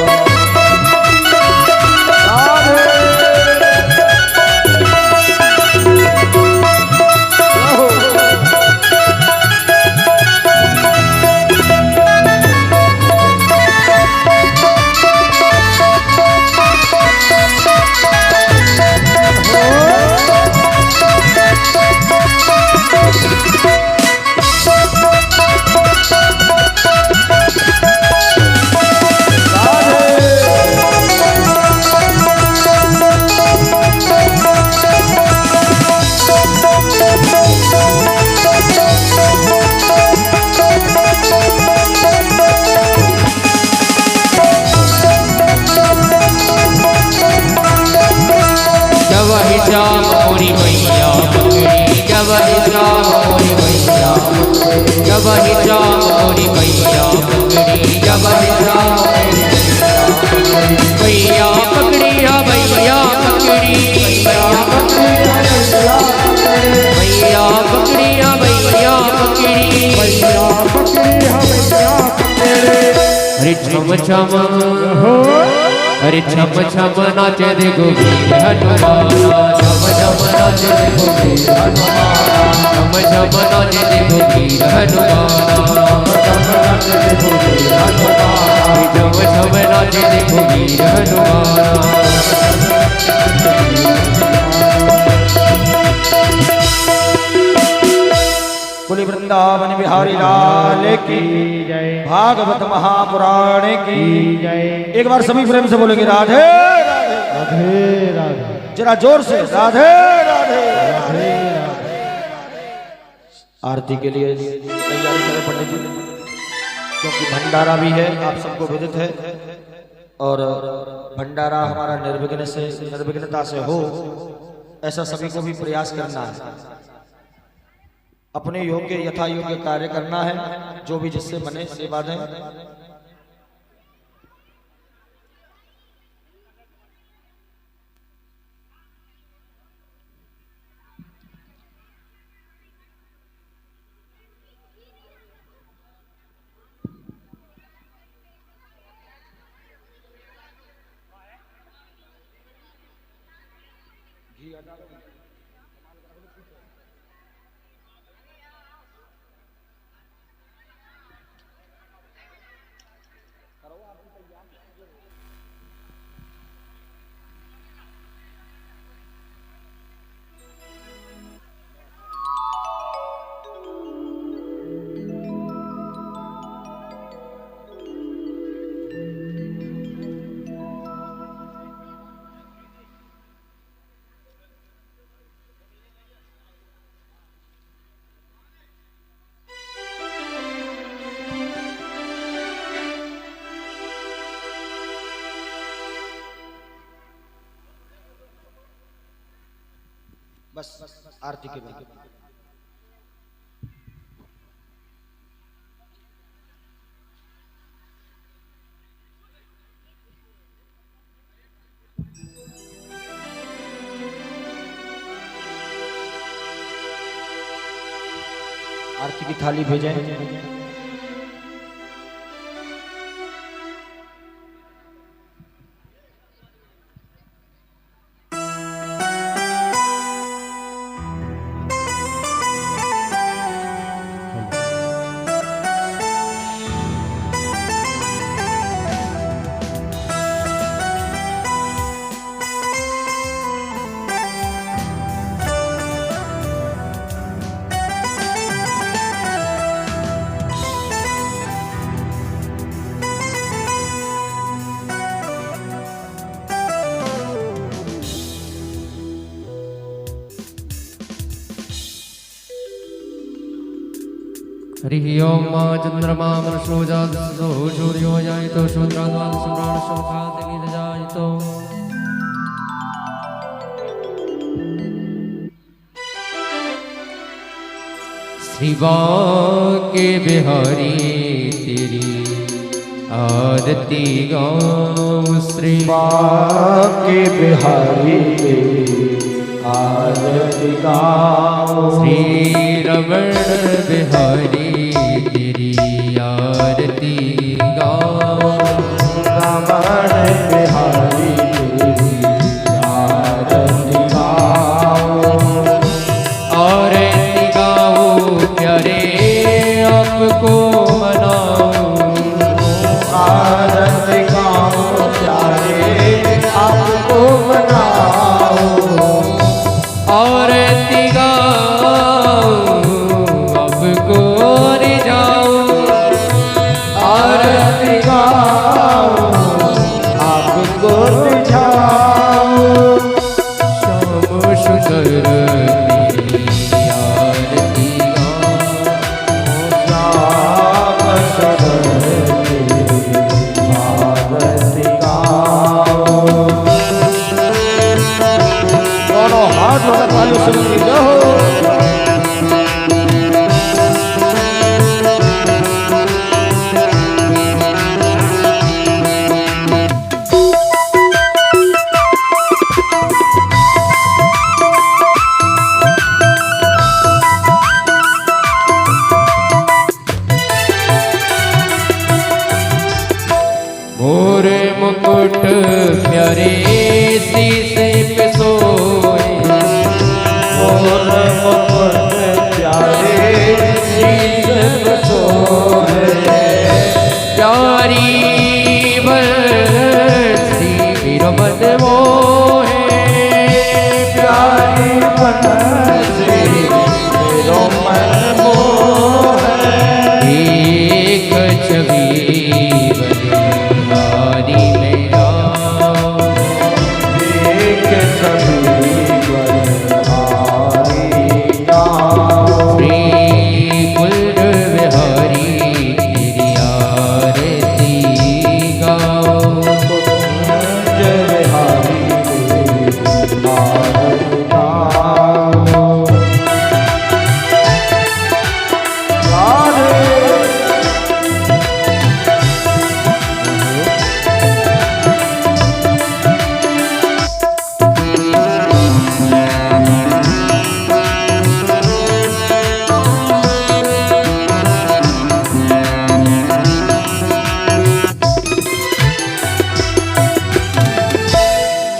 श्याम मोरी मैया पकड़ी, जब श्याम मोरी मैया, जब श्याम मोरी मैया पकड़ी, जब श्याम मैया पकड़ी, मैया पकड़ी, मैया पकड़ी, मैया पकड़ी। अरे छम छम अरे छम छम नाचे देखो वीर हनुमाना, छम छम नाचे देखो वीर हनुमाना, छम छम नाचे देखो वीर हनुमाना, छम छम नाचे देखो वीर हनुमाना। कुल वृंदावन बिहारी लाल की जय, भागवत महापुराण की जय। एक बार सभी प्रेम से बोलेंगे राधे राधे राधे, जरा जोर से राधे राधे राधे। आरती के लिए तैयारी करें पंडित जी, क्योंकि भंडारा भी है, आप सबको विदित है। और भंडारा हमारा निर्विघ्न से निर्विघ्नता से हो, ऐसा सभी को भी प्रयास करना है। अपने योग्य यथा योग्य कार्य करना है, जो भी जिससे बने सेवा दें। बस आरती के बाद आरती की थाली भेजें। हरि ओम मां चंद्रमा मनसो जातो सूर्यो जायतो शूद्राद्वाद सम्राट शोकात गीत जायतो। श्री बांके बिहारी तेरी आरती गाऊं, श्री बांके बिहारी आरती गाऊं, श्री रमण बिहारी तेरी आरती गाऊं, रमण बिहारी तेरी आरती गाऊं, आरती गाऊं प्यारे आपको मनाऊं, आरती गाऊं प्यारे आपको मनाऊं, आरती गाऊं आपको रिझाऊं, आरती गाऊं आपको रिझाऊं, श्याम सुंदर तेरी आरती गाऊं, श्याम सुंदर तेरी आरती गाऊं। दोनों हाथ वाला ताली से मिल जाओ। मोर मुकुट मन से मेरो मन मोह है। एक छवि बलिहारी मेरा, एक छवि बलिहारी नाम। श्री कुल बिहारी तेरी आरती गाओ। जय बिहारी तेरी आरती गाओ।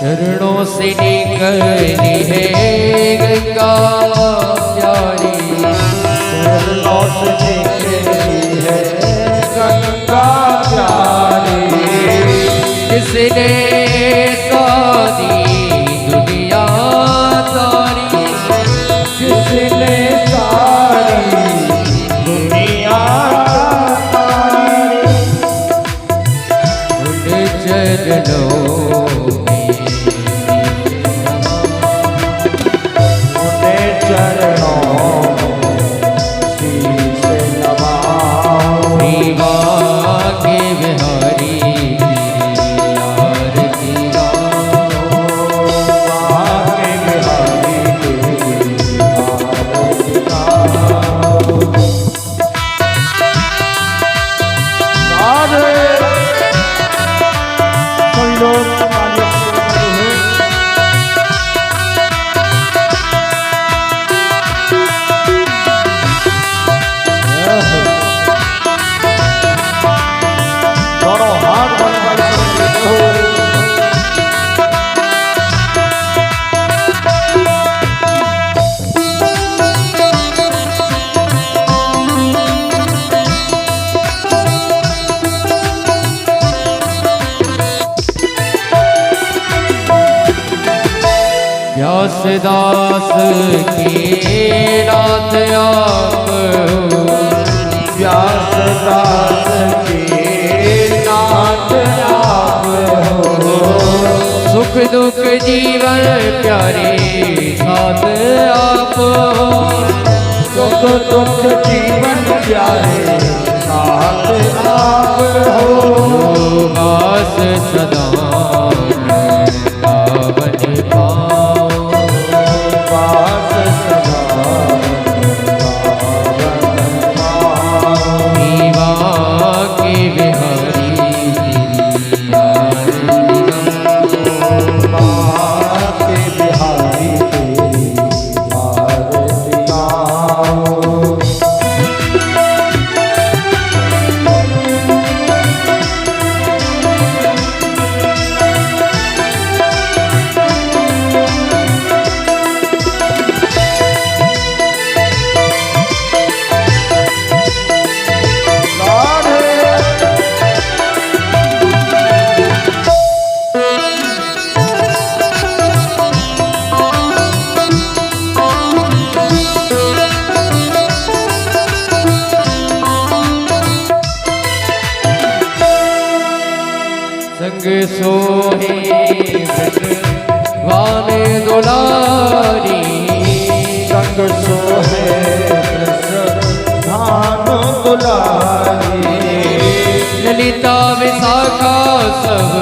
चरणों से निकली है गंगा प्यारी, चरणों से निकली है गंगा प्यारी। जिसने सारी दुनिया सारी, जिसने सारी दुनिया तारी। उन चरणों व्यासदास के नाथ आप हो। व्यासदास के नाथ आप हो। सुख दुख जीवन प्यारे साथ आप हो। सुख दुख जीवन प्यारे साथ आप हो। बास सदा पावन पाओ। बास सदा पावन पाओ। दीवा के बिहारी तेरी आरती गाओ। के बिहारी तेरी आरती गाओ। संग सोहे वाने दुलारी। संग सोहे धान दुलारी। ललिता विशाखा सब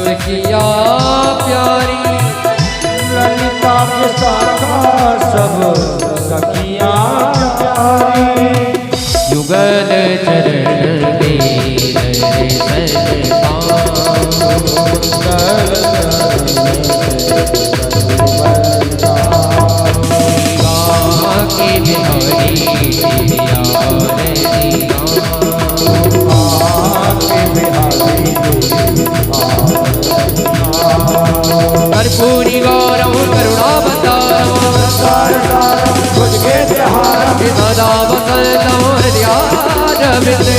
सखिया प्यारी। ललिता विशाखा सब सखिया प्यारी। युगल चरण कर्पूरी गौरव करुणावतारम सदा वसंतम हृदयारविंदे।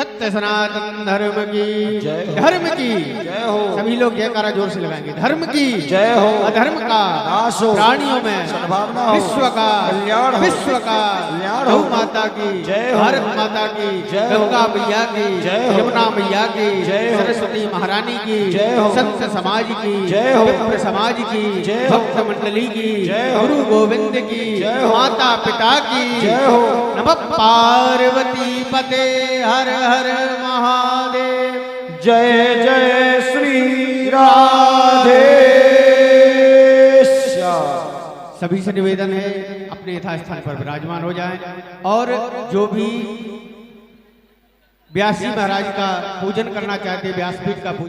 सत्य सनातन धर्म की जय हो। धर्म की जय हो। सभी लोग जयकारा जोर से लगाएंगे। धर्म की जय हो। अधर्म का नाश हो। प्राणियों में सद्भावना हो। विश्व का कल्याण हो। विश्व का कल्याण हो। गौ माता की जय हो। भारत माता की जय हो। गंगा मैया की जय हो। यमुना मैया की जय हो। सरस्वती महारानी की जय हो। संत समाज की जय हो। विप्र समाज की जय हो। भक्त मंडली की जय हो। गुरु गोविंद की जय हो। माता पिता की जय हो। नमः पार्वती पते हर हर महादेव। जय जय श्री राधे श्याम। सभी से निवेदन है अपने यथास्थान पर विराजमान हो जाएं और जो भी व्यासी महाराज का पूजन करना चाहते व्यासपीठ का